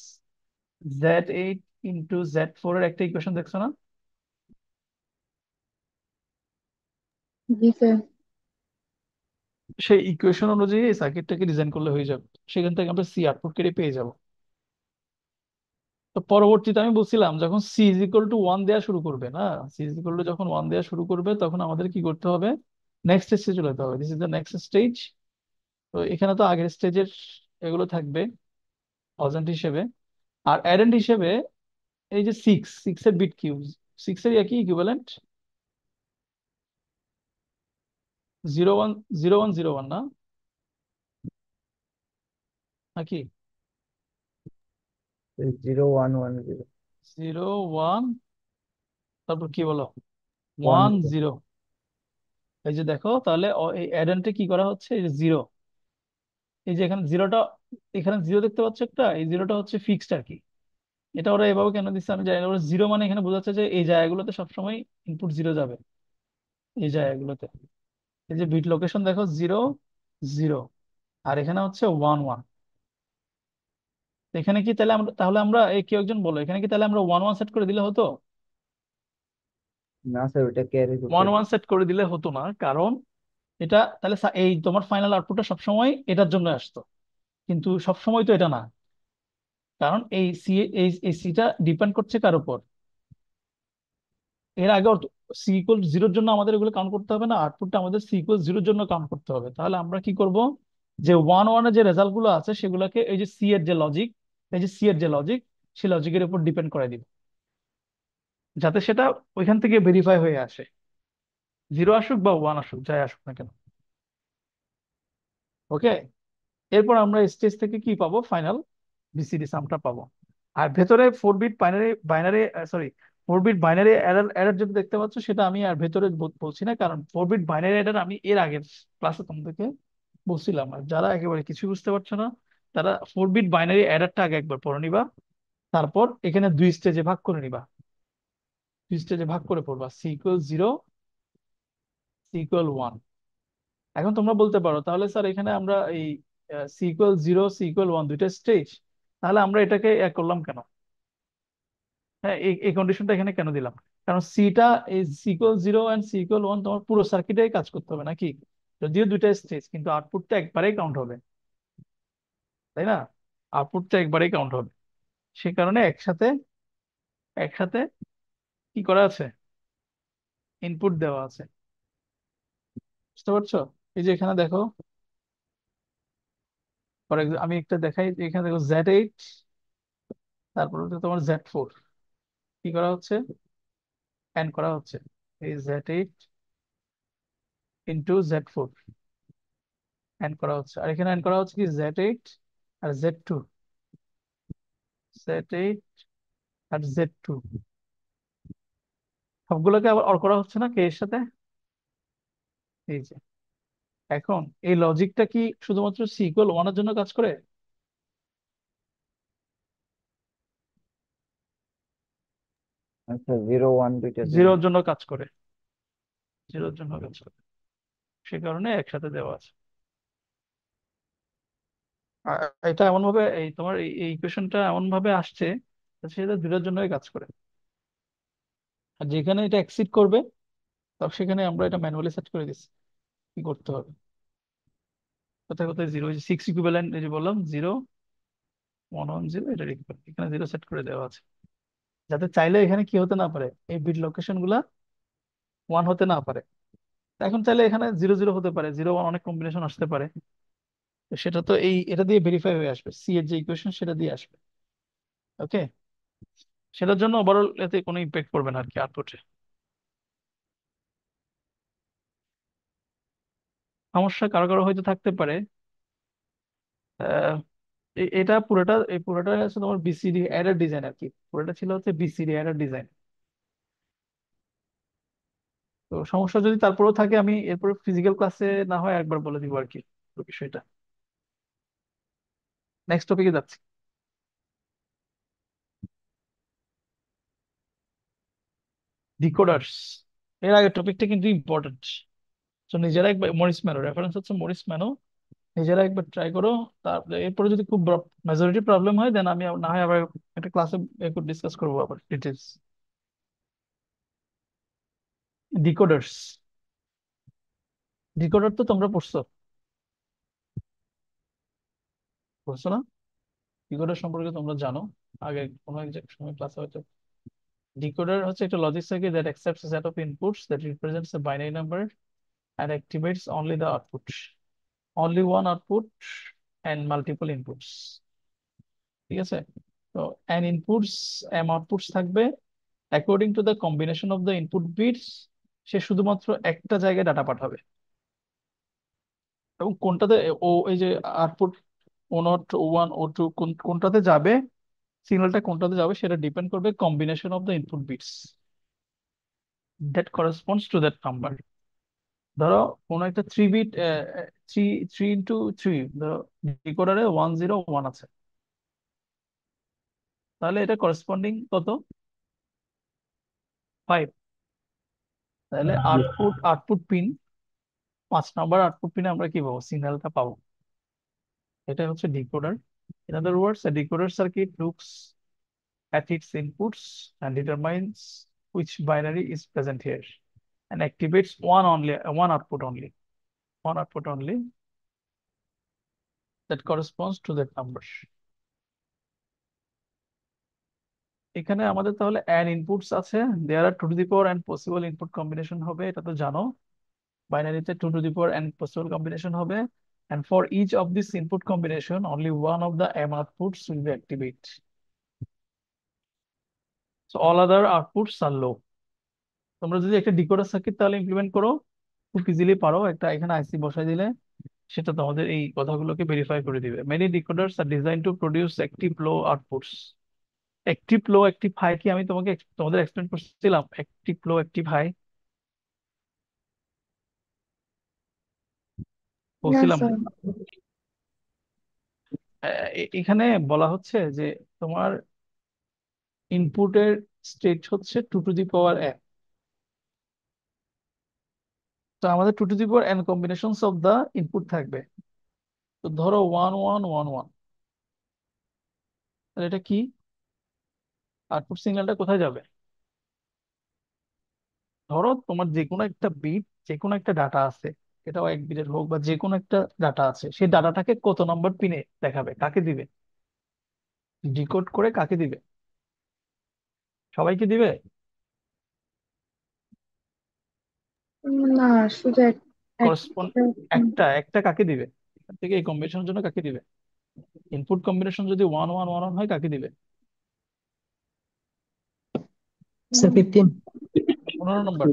Z8 into Z4 এর একটা ইকুয়েশন দেখছো না? জি স্যার। সেই ইকুয়েশন অনুযায়ী এই সার্কিটটাকে ডিজাইন করলে হয়ে যাবে। সেখান থেকে আমরা সি আউটপুট ক্যারি পেয়ে যাব। তো পরবর্তীতে আমি বলছিলাম যখন C is equal to one দেওয়া শুরু করবে না, সি ইজ ইকুয়াল টু যখন ওয়ান দেওয়া শুরু করবে তখন আমাদের কি করতে হবে? নেক্সট স্টেজে চলে যেতে হবে। This is the next stage. তো এখানে তো আগের স্টেজের এগুলো থাকবে অজেন্ট হিসেবে, আর অ্যাডেন্ট হিসেবে এই যে সিক্স, সিক্স এর বিট কিউব, সিক্স এর একই ইকুইভ্যালেন্ট 01 0101 না নাকি? 0110 01, তারপর কি বলো? ওয়ান। 10। এই যে দেখো তাহলে এই অ্যাডেন্টে কি করা হচ্ছে? এই যে জিরো, এই যে এখানে জিরোটা, এখানে জিরো দেখতে পাচ্ছ একটা, এই জিরোটা হচ্ছে ফিক্সড আর কি। এটা ওরা এভাবে কেন দিচ্ছে আমি জানি না। ওরা জিরো মানে এখানে বোঝাচ্ছে যে এই জায়গাগুলোতে সবসময় ইনপুট জিরো যাবে, এই জায়গাগুলোতে। এই যে বিট লোকেশন দেখো, জিরো জিরো, আর এখানে হচ্ছে ওয়ান ওয়ান। এখানে কি তাহলে আমরা এই কেউ একজন বলো, এখানে কি তাহলে আমরা ওয়ান ওয়ান সেট করে দিলে হতো? না স্যার, ওটা ক্যারি করতে ওয়ান হবে। ওয়ান সেট করে দিলে হতো না, কারণ এটা তাহলে এই তোমার ফাইনাল আউটপুটটা সবসময় এটার জন্য আসতো, কিন্তু সবসময় তো এটা না। কারণ এই সি, এই সিটা ডিপেন্ড করছে কার উপর? এর আগে সি ইকুয়াল জিরোর জন্য আমাদের এগুলো কাউন্ট করতে হবে না, আউটপুটটা আমাদের সি ইকুয়াল জিরোর জন্য কাউন্ট করতে হবে। তাহলে আমরা কি করব? যে ওয়ান ওয়ানের যে রেজাল্ট গুলো আছে সেগুলোকে এই যে সি এর যে লজিক, এই যে সি এর যে লজিক, সেই লজিকের উপর ডিপেন্ড করে দিব, যাতে সেটা ওইখান থেকে ভেরিফাই হয়ে আসে। জিরো আসুক বা ওয়ান আসুক, যাই আসুক না কেন। ওকে, এরপর আমরা স্টেজ থেকে কি পাবো? ফাইনাল বিসিডি সামটা পাবো। আর ভেতরে four bit binary binary sorry four bit binary error error যেটা দেখতে পাচ্ছ সেটা আমি আর ভেতরে বলছি না, কারণ 4-বিট বাইনারি এরর আমি এর আগের ক্লাসে তোমাদেরকে বলছিলাম। আর যারা একেবারে কিছু বুঝতে পারছো না তারা 4-বিট বাইনারি এররটা আগে একবার পড়ে নিবা, তারপর এখানে দুই স্টেজে ভাগ করে নিবা, দুই স্টেজে ভাগ করে পড়বা। C equal zero, C equal one. এখন তোমরা বলতে পারো তাহলে স্যার এখানে আমরা এই সিকুয়েল 0 সিকুয়েল 1 দুইটা স্টেজ, তাহলে আমরা এটাকে এক করলাম কেন? হ্যাঁ, এই কন্ডিশনটা এখানে কেন দিলাম? কারণ সিটা এই সিকুয়েল 0 এন্ড সিকুয়েল 1 তোমার পুরো সার্কিটেই কাজ করতে হবে নাকি? যদিও দুইটা স্টেজ, কিন্তু আউটপুটটা একবারেই কাউন্ট হবে, তাই না? আউটপুটটা একবারেই কাউন্ট হবে। সে কারণে একসাথে একসাথে কি করা আছে, ইনপুট দেওয়া আছে। বুঝতে পারছো? এই যে এখানে দেখো, ফর এক্সাম্পল আমি একটা দেখাই, এখানে দেখো Z8, তারপর হচ্ছে তোমার Z4, কি করা হচ্ছে, অ্যান্ড করা হচ্ছে। এই Z8 ইন্টু Z4 অ্যান্ড করা হচ্ছে, আর এখানে অ্যান্ড করা হচ্ছে কি Z8 আর Z2, Z8 আর Z2, সবগুলোকে আবার অর করা হচ্ছে না কে এর সাথে? এই যে, এখন এই লজিকটা কি শুধুমাত্র সিকুয়েল 1 এর জন্য কাজ করে? আচ্ছা, 0 1 দুইটার জন্য। জিরোর জন্য কাজ করে, জিরোর জন্য কাজ করে, সে কারণে একসাথে দেওয়া আছে। আর এটা এমন ভাবে এই তোমার এই ইকুয়েশনটা এমন ভাবে আসছে সেটা দুটোর জন্যই কাজ করে। আর যেখানে এটা এক্সিড করবে, তখন সেখানে আমরা এটা ম্যানুয়ালি সেট করে দিচ্ছি কি করতে হবে। কোথায় কোথায় জিরো, 6 ইকুইভ্যালেন্ট, এই যে বললাম 0 1 1 0, এটা এখানে 0 সেট করে দেওয়া আছে, যাতে চাইলে এখানে কি হতে না পারে, এই বিট লোকেশন গুলা 1 হতে না পারে। এখন চাইলে এখানে 0 0 হতে পারে, 0 1 অনেক কম্বিনেশন আসতে পারে। তো সেটা তো এই এটা দিয়ে ভেরিফাই হয়ে আসবে, সি এর যে ইকুয়েশন সেটা দিয়ে আসবে। ওকে, সেটার জন্য ওভারঅল এতে কোনো ইম্প্যাক্ট পড়বে না আর কি আউটপুটে। সমস্যা কারো কারো হয়তো থাকতে পারে। আহ, এটা পুরোটা, এই পুরোটা হচ্ছে তোমার বিসিডি অ্যাডার ডিজাইন আর কি, পুরোটা ছিল হচ্ছে বিসিডি অ্যাডার ডিজাইন। তো সমস্যা যদি তারপরেও থাকে আমি এরপরে ফিজিক্যাল ক্লাসে না হয় একবার বলে দিব আর কি পুরো বিষয়টা। নেক্সট টপিকে যাচ্ছি। ডিকোডার্স, এর আগের টপিকটা কিন্তু ইম্পর্টেন্ট। তো নিজেরা একবার, মরিস ম্যানো রেফারেন্স হচ্ছে মরিস ম্যানো, নিজেরা একবার ট্রাই করো। তারপরে এরপরে যদি খুব মেজরিটি প্রবলেম হয় দেন আমি না হয় আবার একটা ক্লাসে একটু ডিসকাস করবো আবার ডিটেলস। ডিকোডার্স, ডিকোডার তো তোমরা পড়ছো, পড়ছো না? ডিকোডার সম্পর্কে তোমরা জানো, আগে কোনো এক সময় ক্লাসে হয়তো। ডিকোডার হচ্ছে একটা logic circuit that accepts a set of inputs that represents a binary number and activates only the output, only one output and multiple inputs। ঠিক আছে? তো n inputs m outputs থাকবে, according to the combination of the input bits, সে শুধুমাত্র একটা জায়গায় ডাটা পাঠাবে। এবং কোনটাতে ও এই যে আউটপুট O0 O1 O2 কোনটাতে যাবে, সিগন্যালটা কোনটাতে যাবে সেটা ডিপেন্ড করবে combination of the input bits that corresponds to that number. ধরো কোনো একটা 3 বিট, থ্রি 3 × 3, ধরো ডিকোডারে 1 0 1 আছে, তাহলে এটা করেসপন্ডিং কত, 5। তাহলে আউটপুট আউটপুট পিন, 5 নম্বর আউটপুট পিনে আমরা কি পাবো, সিগন্যালটা পাবো। এটা হচ্ছে decoder. In other words, a decoder circuit looks at its inputs and determines which binary is present here and activates one output only, one output only that corresponds to that number. এখানে আমাদের তাহলে n inputs আছে, there are 2 to the power n possible input combination হবে, এটা তো জানো। বাইনারিতে 2 to the power n possible combination হবে, and for each of this input combination only one of the m outputs will be activate, so all other outputs are low। তোমরা যদি একটা ডিকোডার সার্কিট তাহলে ইমপ্লিমেন্ট করো, খুব ইজিলি পারো, একটা এখানে আইসি বসাই দিলে সেটা তোমাদের এই কথাগুলোকে ভেরিফাই করে দিবে। Many decoders are design to produce active low outputs. Active low active high কি আমি তোমাদের এক্সপ্লেন করছিলাম? অ্যাক্টিভ লো অ্যাক্টিভ হাই না বলছিলাম না? স্যার। এখানে বলা হচ্ছে যে তোমার ইনপুটের স্টেট হচ্ছে 2 to the power n, তো আমাদের 2 to the power n combinations of the input থাকবে। তো ধরো 1 1 1 1, তাহলে এটা কি? আউটপুট সিগন্যালটা কোথায় যাবে? ধরো তোমার যে কোনো একটা বিট, যে কোনো একটা ডাটা আছে, এটাও 1 বিটের হোক বা যে কোনো একটা ডাটা আছে, সেই ডাটাটাকে কত নম্বর পিনে দেখাবে, কাকে দিবে? ডিকোড করে কাকে দিবে? সবাইকে দিবে? না, শুধু করসপন্ড একটা। একটা একটা কাকে দিবে? এখান থেকে এই কম্বিনেশনের জন্য কাকে দিবে? ইনপুট কম্বিনেশন যদি 1 1 1 1 হয়, কাকে দিবে? স্যার 15। 15 নম্বর।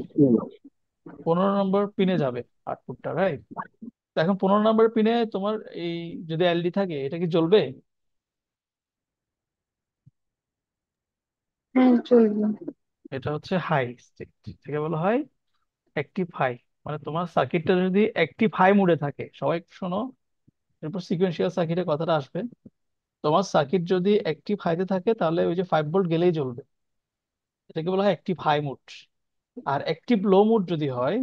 15 নম্বর পিনে যাবে আউটপুটটা, রাইট? এখন 15 নম্বর পিনে তোমার এই যদি এলডি থাকে, এটা কি জ্বলবে? হ্যাঁ, চলবে। এটা হচ্ছে হাই স্টেট, থেকে বলা হয় অ্যাক্টিভ হাই। মানে তোমার সার্কিটটা যদি অ্যাক্টিভ হাই মোডে থাকে, সবাই একটু শোনো, এরপর সিকোয়েন্সিয়াল সার্কিটের কথাটা আসবে। তোমার সার্কিট যদি অ্যাক্টিভ হাইতে থাকে, তাহলে ওই যে 5 ভোল্ট গেলেই জ্বলবে, এটাকে বলা হয় অ্যাক্টিভ হাই মোড। আর অ্যাক্টিভ লো মোড যদি হয়,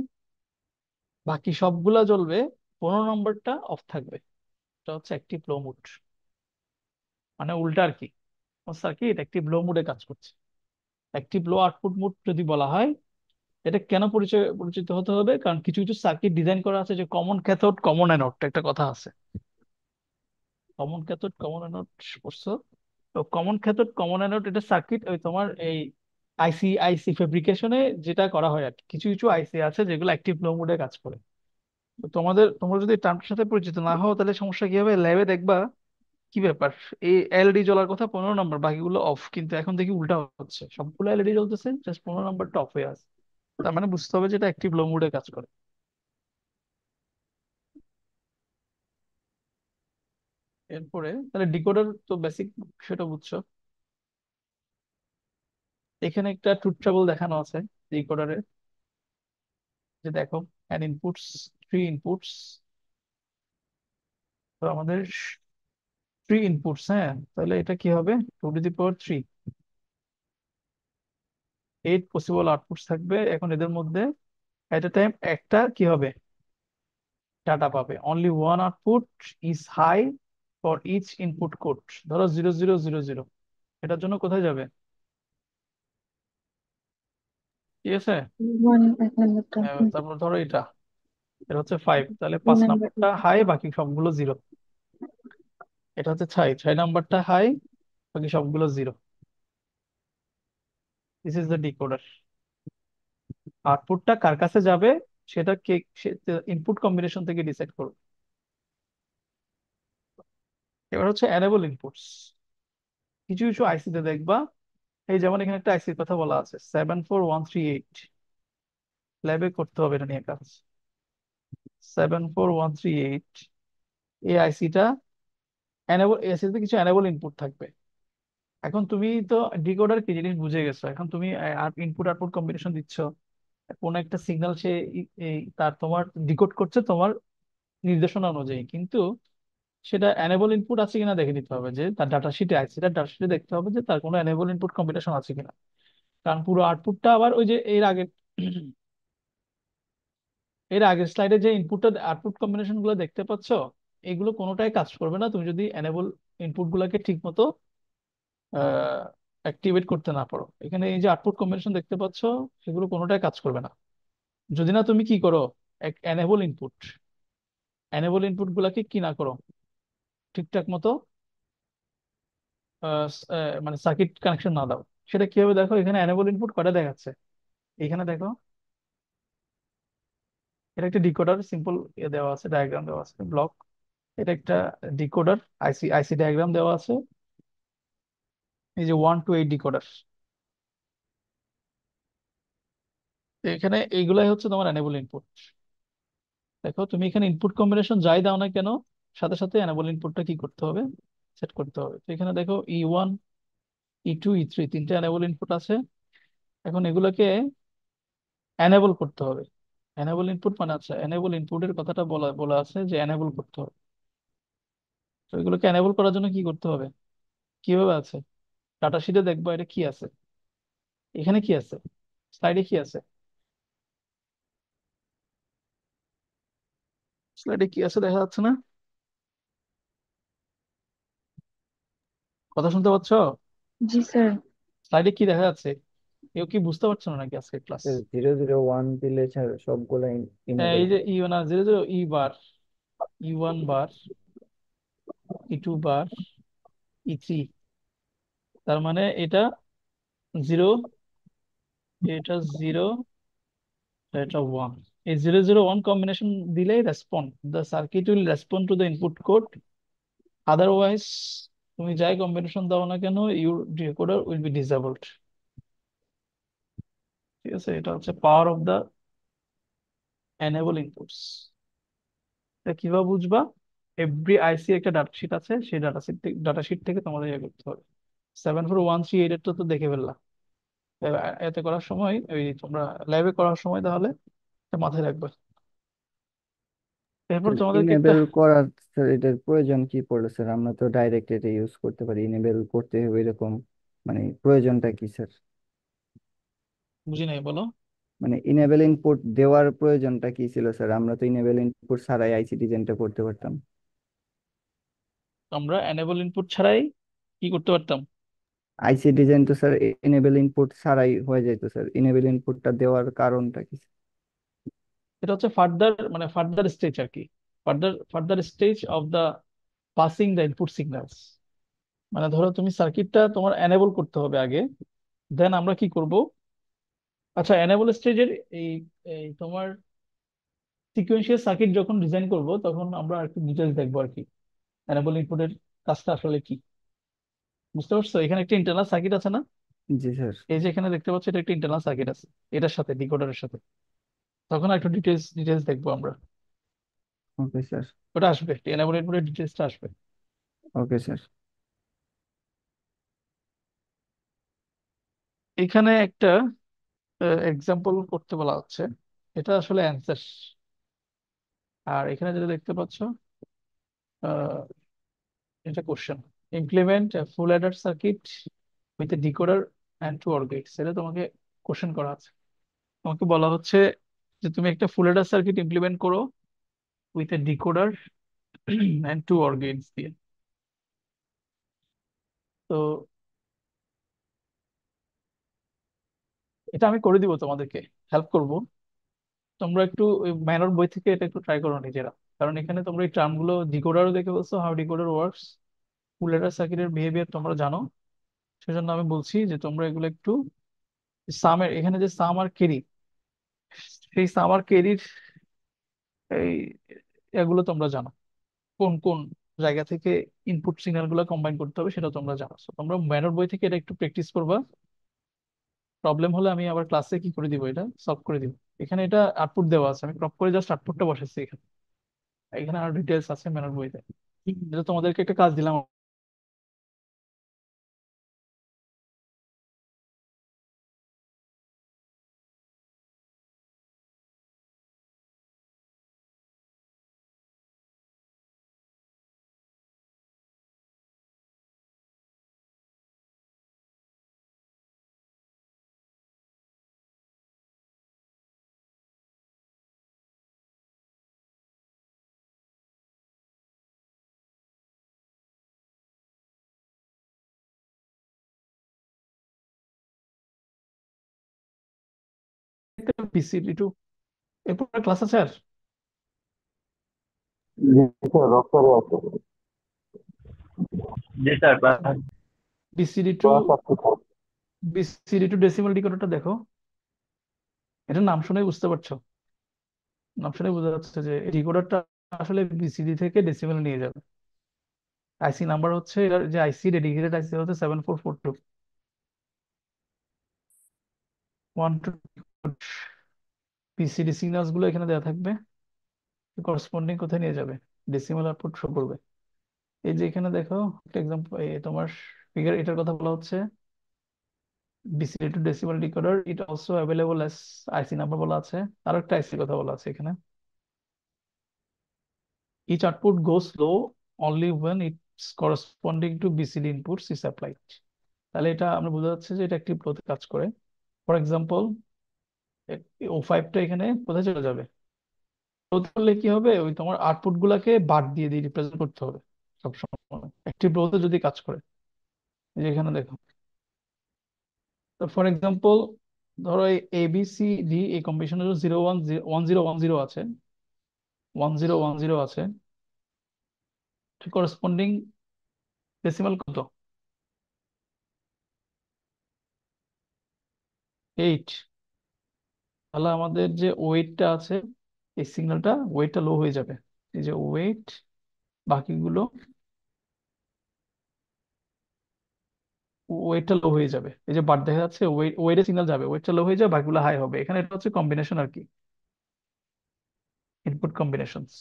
বাকি সবগুলা জ্বলবে, 15 নম্বরটা অফ থাকবে। এটা হচ্ছে অ্যাক্টিভ লো মোড, মানে উল্টা আর কি। সার্কিট অ্যাক্টিভ লো মোডে কাজ করছে। অ্যাক্টিভ লো আউটপুট মোড যদি বলা হয়, এটা কেন পরিচিত হতে হবে? কারণ কিছু কিছু সার্কিট ডিজাইন করা আছে যে কমন ক্যাথোড কমন অ্যানোড, একটা কথা আছে, কমন ক্যাথোড কমন অ্যানোড, পড়ছো? তো কমন ক্যাথোড কমন অ্যানোড, এটা সার্কিট ওই তোমার এই আইসি ফেব্রিকেশনে যেটা করা হয় আর কি। কিছু কিছু আইসি আছে যেগুলো অ্যাক্টিভ লো মোডে কাজ করে। তো তোমরা যদি টার্মটার সাথে পরিচিত না হও, তাহলে সমস্যা কি হবে? ল্যাবে দেখবা কি ব্যাপার, এই এলইডি জ্বলার কথা 15 নম্বর, বাকিগুলো অফ, কিন্তু এখন দেখি উল্টা হচ্ছে, সবগুলো এলইডি জ্বলতেছে, জাস্ট 15 নম্বরটা অফ হয়ে আছে। তার মানে বুঝতে হবে যে এটা অ্যাক্টিভ লো মোডে কাজ করে। এরপরে তাহলে ডিকোডার তো বেসিক সেটা বুঝছো। এখানে একটা ট্রুথ টেবল দেখানো আছে ডিকোডারে, যে দেখো, অ্যান ইনপুটস, 3 ইনপুটস। তো আমাদের 3 ইনপুটস, হ্যাঁ, তাহলে এটা কি হবে? 2 to the power 3, 8 possible outputs থাকবে। এখন এদের মধ্যে এট এ টাইম একটা কি হবে? ডাটা পাবে। Only one output is high for each input code. ধরো 0000, এটার জন্য কোথায় যাবে? ঠিক আছে। ওয়ান, 1 নম্বরটা। তারপর ধরো এটা, এটা হচ্ছে 5, তাহলে দুই 5 নম্বরটা নাম্বারটা। হাই, বাকি সবগুলো জিরো। এটা হচ্ছে 6 নাম্বারটা হাই, বাকি সবগুলো zero. This is the decoder. আউটপুটটা কার কাছে যাবে সেটা কে, ইনপুট কম্বিনেশন থেকে ডিসাইড করবে। এবার হচ্ছে এনেবল ইনপুটস। কিছু কিছু আইসিতে দেখবা, এই যেমন এখানে একটা আইসির কথা বলা আছে 74138, ল্যাবে করতে হবে এটা নিয়ে কাজ। 74138, এই আইসিটা এনেবল, এই আইসিতে কিছু এনেবল ইনপুট থাকবে। এখন তুমি তো ডিকোডার কি জিনিস বুঝে গেছো, এখন তুমি ইনপুট আউটপুট কম্বিনেশন দিচ্ছ, কোন একটা সিগন্যাল সে তার তোমার ডিকোড করছে তোমার নির্দেশনা অনুযায়ী, কিন্তু সেটা এনেবল ইনপুট আছে কিনা দেখে নিতে হবে, যে তার ডাটা শিটে আছে, তার ডাটা শিটে দেখতে হবে যে তার কোনো এনেবল ইনপুট কম্বিনেশন আছে কিনা। কারণ পুরো আউটপুটটা আবার ওই যে এর আগের স্লাইডে যে ইনপুটটা আউটপুট কম্বিনেশন গুলো দেখতে পাচ্ছ, এগুলো কোনোটাই কাজ করবে না তুমি যদি এনেবল ইনপুট গুলাকে ঠিক মতো অ্যাক্টিভেট করতে না পারো। এখানে এই যে আউটপুট কম্বিনেশন দেখতে পাচ্ছ, সেগুলো কোনোটাই কাজ করবে না যদি না তুমি কি করো, এক এনেবল ইনপুট গুলাকে কি না করো, ঠিকঠাক মতো মানে সার্কিট কানেকশন না দাও। সেটা কিভাবে দেখো, এখানে এনেবল ইনপুট কয়টা দেখাচ্ছে, এখানে দেখো, এটা একটা ডিকোডার সিম্পল দেওয়া আছে, ডায়াগ্রাম দেওয়া আছে, ব্লক। এটা একটা ডিকোডার, আইসি ডায়াগ্রাম দেওয়া আছে, এই যে 1 to 8 ডিকোডার। এখানে এইগুলাই হচ্ছে তোমার এনেবল ইনপুট। দেখো তুমি এখানে ইনপুট কম্বিনেশন যাই দাও না কেন, সাথে সাথে এনেবল ইনপুটটা কি করতে হবে, সেট করতে হবে। তো এখানে দেখো E1 E2 E3 তিনটে এনেবল ইনপুট আছে। এখন এগুলোকে এনেবল করতে হবে। এনেবল ইনপুট মানে, আচ্ছা, এনেবল ইনপুটের কথাটা বলা বলা আছে যে এনেবল করতে হবে। তো এগুলোকে এনেবল করার জন্য কি করতে হবে, কিভাবে আছে? ডাটা শিটে দেখবো এটা কি আছে, এখানে কি আছে, স্লাইডে কি আছে। স্লাইডে কি আছে দেখা যাচ্ছে না? কথা শুনতে পাচ্ছ? জি স্যার। স্লাইডে কি দেখা যাচ্ছে? কেউ কি বুঝতে পারছো না নাকি আজকে ক্লাস? 001 দিলে স্যার সবগুলা ইনেবল এই যে হবে। ই না, 00 ই বার, ই1 বার, ই2 বার, ই3। তার মানে এটা 0, এটা 0, এটা 1। এই 001 কম্বিনেশন দিলেই respond, the circuit will respond to the input code. Otherwise তুমি যাই কম্বিনেশন দাও না কেন, your decoder will be disabled. ঠিক আছে, এটা হচ্ছে power of the enable inputs. এটা কিভাবে বুঝবা? এভরি আইসি একটা ডাটা শিট আছে, সেই ডাটা শিট থেকে তোমাদের ইয়ে করতে হবে। 74138 তো তো দেখে ফেললা। এতে করার সময় ওই তোমরা ল্যাবে করার সময় তাহলে এটা মাথায় রাখবে। এরপর তোমাদেরকে একটা, ইনেবল করার স্যার এটার প্রয়োজন কি পড়লো স্যার? আমরা তো ডাইরেক্ট এটা ইউজ করতে পারি, ইনেবল করতে হবে এরকম মানে প্রয়োজনটা কি স্যার? বুঝি নাই, বলো। মানে ইনেবল ইনপুট দেওয়ার প্রয়োজনটা কি ছিল স্যার? আমরা তো ইনেবল ইনপুট ছাড়াই আইসি ডিজাইনটা করতে পারতাম। আমরা এনেবল ইনপুট ছাড়াই কি করতে পারতাম? আইসি ডিজাইন তো স্যার ইনেবল ইনপুট ছাড়াই হয়ে যেত স্যার, ইনেবল ইনপুটটা দেওয়ার কারণটা কি? এটা হচ্ছে ফার্দার, মানে ফার্দার স্টেজ আর কি। Further stage of the passing the input signals. মানে ধরো তুমি সার্কিটটা তোমার এনেবল করতে হবে আগে, দেন আমরা কি করব? আচ্ছা, এনেবল স্টেজের এই এই তোমার সিকুয়েন্সিয়াল সার্কিট যখন ডিজাইন করব তখন আমরা একটু ডিটেলস দেখবো আর কি, এনেবল ইনপুটের কাজটা আসলে কি। বুঝতে পারছো? এখানে একটা ইন্টারনাল সার্কিট আছে না? জি স্যার। এই যে এখানে দেখতে পাচ্ছ, এটা একটা ইন্টারনাল সার্কিট আছে এটার সাথে, ডিকোডারের সাথে। তখন একটু ডিটেলস দেখবো আমরা। Okay sir. ওটা আসবে, এনেবল ইনপুটের ডিটেলসটা আসবে। Okay sir. এখানে একটা এক্সাম্পল করতে বলা হচ্ছে, এটা আসলে অ্যান্সার। আর এখানে যেটা দেখতে পাচ্ছ, আহ, এটা question. Implement full adder circuit with a decoder and two OR gates. এটা তোমাকে কোশ্চেন করা আছে। তোমাকে বলা হচ্ছে যে তুমি একটা ফুল অ্যাডার সার্কিট ইমপ্লিমেন্ট করো with a decoder and two OR gates দিয়ে। তো এটা আমি করে দিব, তোমাদেরকে হেল্প করব। তোমরা একটু ম্যানর বই থেকে এটা একটু ট্রাই করো নিজেরা। কারণ এখানে তোমরা এই টার্মগুলো, ডিকোডারও দেখে বলছো, how decoder works, full Eder সার্কিটের বিহেভিয়ার তোমরা জানো। সেজন্য আমি বলছি যে তোমরা এগুলো একটু, সামের এখানে যে সাম আর কেরি, সেই সাম আর কেরির এই এগুলো তোমরা জানো, কোন কোন জায়গা থেকে ইনপুট সিগন্যাল গুলো কম্বাইন করতে হবে সেটা তোমরা জানো। So, তোমরা ম্যানর বই থেকে এটা একটু প্র্যাকটিস করবা। প্রবলেম হলে আমি আবার ক্লাসে কি করে দিব, এটা সলভ করে দিব। এখানে এটা আউটপুট দেওয়া আছে, আমি ক্রপ করে জাস্ট আউটপুটটা বসাচ্ছি এখানে। এখানে আরো ডিটেলস আছে ম্যানর বইতে। এটা তোমাদেরকে একটা কাজ দিলাম। বিসিডি টু, এরপর ক্লাস আছে আর? জি sir, BCD to, BCD to decimal ডিকোডারটা দেখো। এটা নাম শুনে বুঝতে পারছো? নাম শুনে বোঝা যাচ্ছে যে ডিকোডারটা আসলে বিসিডি থেকে ডেসিমাল নিয়ে যাবে। আইসি নাম্বার হচ্ছে, এটার যে আইসি ডেডিকেটেড আইসি হচ্ছে 7442 1 টু। বিসিডি সিগন্যালস গুলো এখানে দেওয়া থাকবে, করসপন্ডিং কোথায় নিয়ে যাবে, ডেসিমাল আউটপুট শো করবে। এই যে এখানে দেখো একটা এক্সাম্পল, তোমার ফিগার, এটার কথা বলা হচ্ছে BCD to decimal decoder, it also available as IC number বলা আছে। আর একটা আইসি কথা বলা আছে এখানে, each output goes low only when its corresponding to BCD inputs is applied। তাহলে এটা আমরা বোঝা যাচ্ছে যে এটা একটি ফ্লোতে কাজ করে। ফর এক্সাম্পল, ও ফাইভটা এখানে কোথায় চলে যাবে? করলে কি হবে, ওই তোমার আউটপুট গুলাকে বার দিয়ে দিয়ে রিপ্রেজেন্ট করতে হবে সবসময় অ্যাক্টিভ রোতে যদি কাজ করে। এই যে এখানে দেখো, তো ফর এক্সাম্পল ধরো এই এ বি সি ডি এই কম্বিনেশনের 0 1 0 1 0 1 0 আছে, 1 0 1 0 আছে, করেসপন্ডিং ডেসিমাল কত? 8। তাহলে আমাদের যে ওয়েটটা আছে, এই সিগন্যালটা ওয়েটটা লো হয়ে যাবে। এই যে ওয়েট, বাকিগুলো ওয়েটটা লো হয়ে যাবে। এই যে বার দেখা যাচ্ছে, ওয়েটে সিগন্যাল যাবে, ওয়েটটা লো হয়ে যাবে, বাকিগুলো হাই হবে। এখানে এটা হচ্ছে কম্বিনেশন আর কি, ইনপুট কম্বিনেশনস।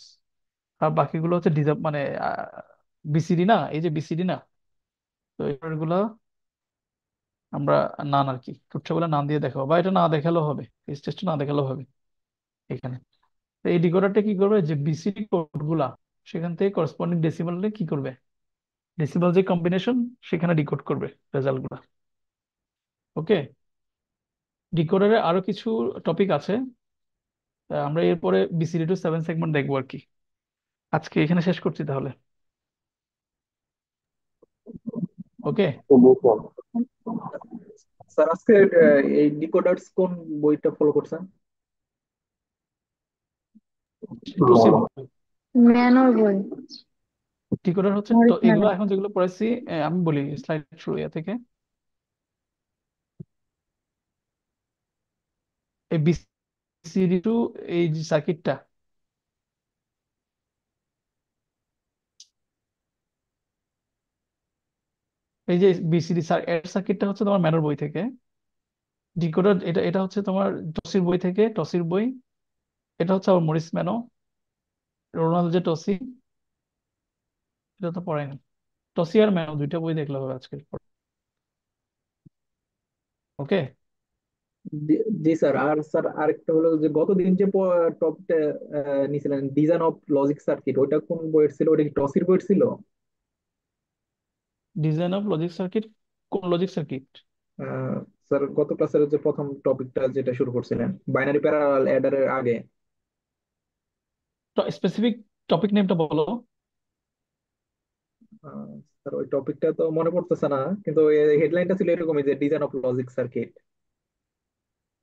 আর বাকিগুলো হচ্ছে মানে বিসিডি না, এই যে বিসিডি না, তো এগুলো আমরা নান আর কি, তুচ্ছগুলো নান দিয়ে দেখাবো, বা এটা না দেখালেও হবে, এই টেস্ট না দেখালেও হবে এখানে। তো এই ডিকোডারটা কি করবে, যে বিসিডি কোড গুলা সেখান থেকে করেসপন্ডিং ডেসিমালে কি করবে, ডেসিমাল যে কম্বিনেশন সেখানে ডিকোড করবে রেজাল্ট গুলা। ওকে, ডিকোডারে আরো কিছু টপিক আছে, আমরা এরপরে বিসিডি টু 7 সেগমেন্ট দেখবো আর কি। আজকে এখানে শেষ করছি তাহলে। ওকে, স্যার আজকে এই ডিকোডার্স কোন বইটা ফলো করছেন? টসির ম্যানর বই, ডিকোডার হচ্ছে তো মরিস এগুলো ম্যানর। এখন যেগুলো পড়াইছি, আমি বলি স্লাইড শুরু থেকে। এই বিসিডি টু এই যে সার্কিটটা, এই যে বিসিডি এর সার্কিটটা হচ্ছে তোমার ম্যানর বই থেকে। ডিকোডার এটা এটা হচ্ছে তোমার টসির বই থেকে, টসির বই। এটা হচ্ছে আবার মরিস ম্যানো, রোনাল্ড যে টসি, এটা তো পড়ায়নি। টসি আর ম্যানো দুইটা বই দেখলে হবে আজকে। ওকে, জি জি স্যার। আর স্যার আরেকটা হলো যে গতদিন যে টপিকটা নিয়েছিলেন ডিজাইন অফ লজিক সার্কিট, ওইটা কোন বইয়ের ছিল? ওটা কি টসির বইয়ের ছিল? ডিজাইন অফ লজিক সার্কিট, কোন লজিক সার্কিট? আহ, স্যার গত ক্লাসের যে প্রথম টপিকটা যেটা শুরু করছিলেন বাইনারি প্যারালাল অ্যাডারের আগে। স্পেসিফিক টপিক নেমটা বলো। স্যার ওই টপিকটা তো মনে পড়তেছে না, কিন্তু হেডলাইনটা ছিল এরকমই যে ডিজাইন অফ লজিক সার্কিট।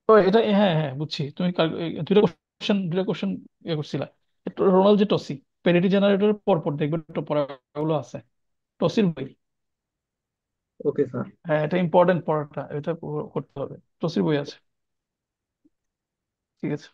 তো এটা হ্যাঁ হ্যাঁ বুঝছি, তুমি দুইটা কোশ্চেন ইয়ে করছিলা। রোনাল্ড যে টসি, প্যারিটি জেনারেটরের পরপর দেখবে একটু পড়াগুলো আছে, টসির বই। Okay sir. হ্যাঁ, এটা ইম্পর্টেন্ট পড়াটা, এটা করতে হবে, টসির বই আছে। ঠিক আছে।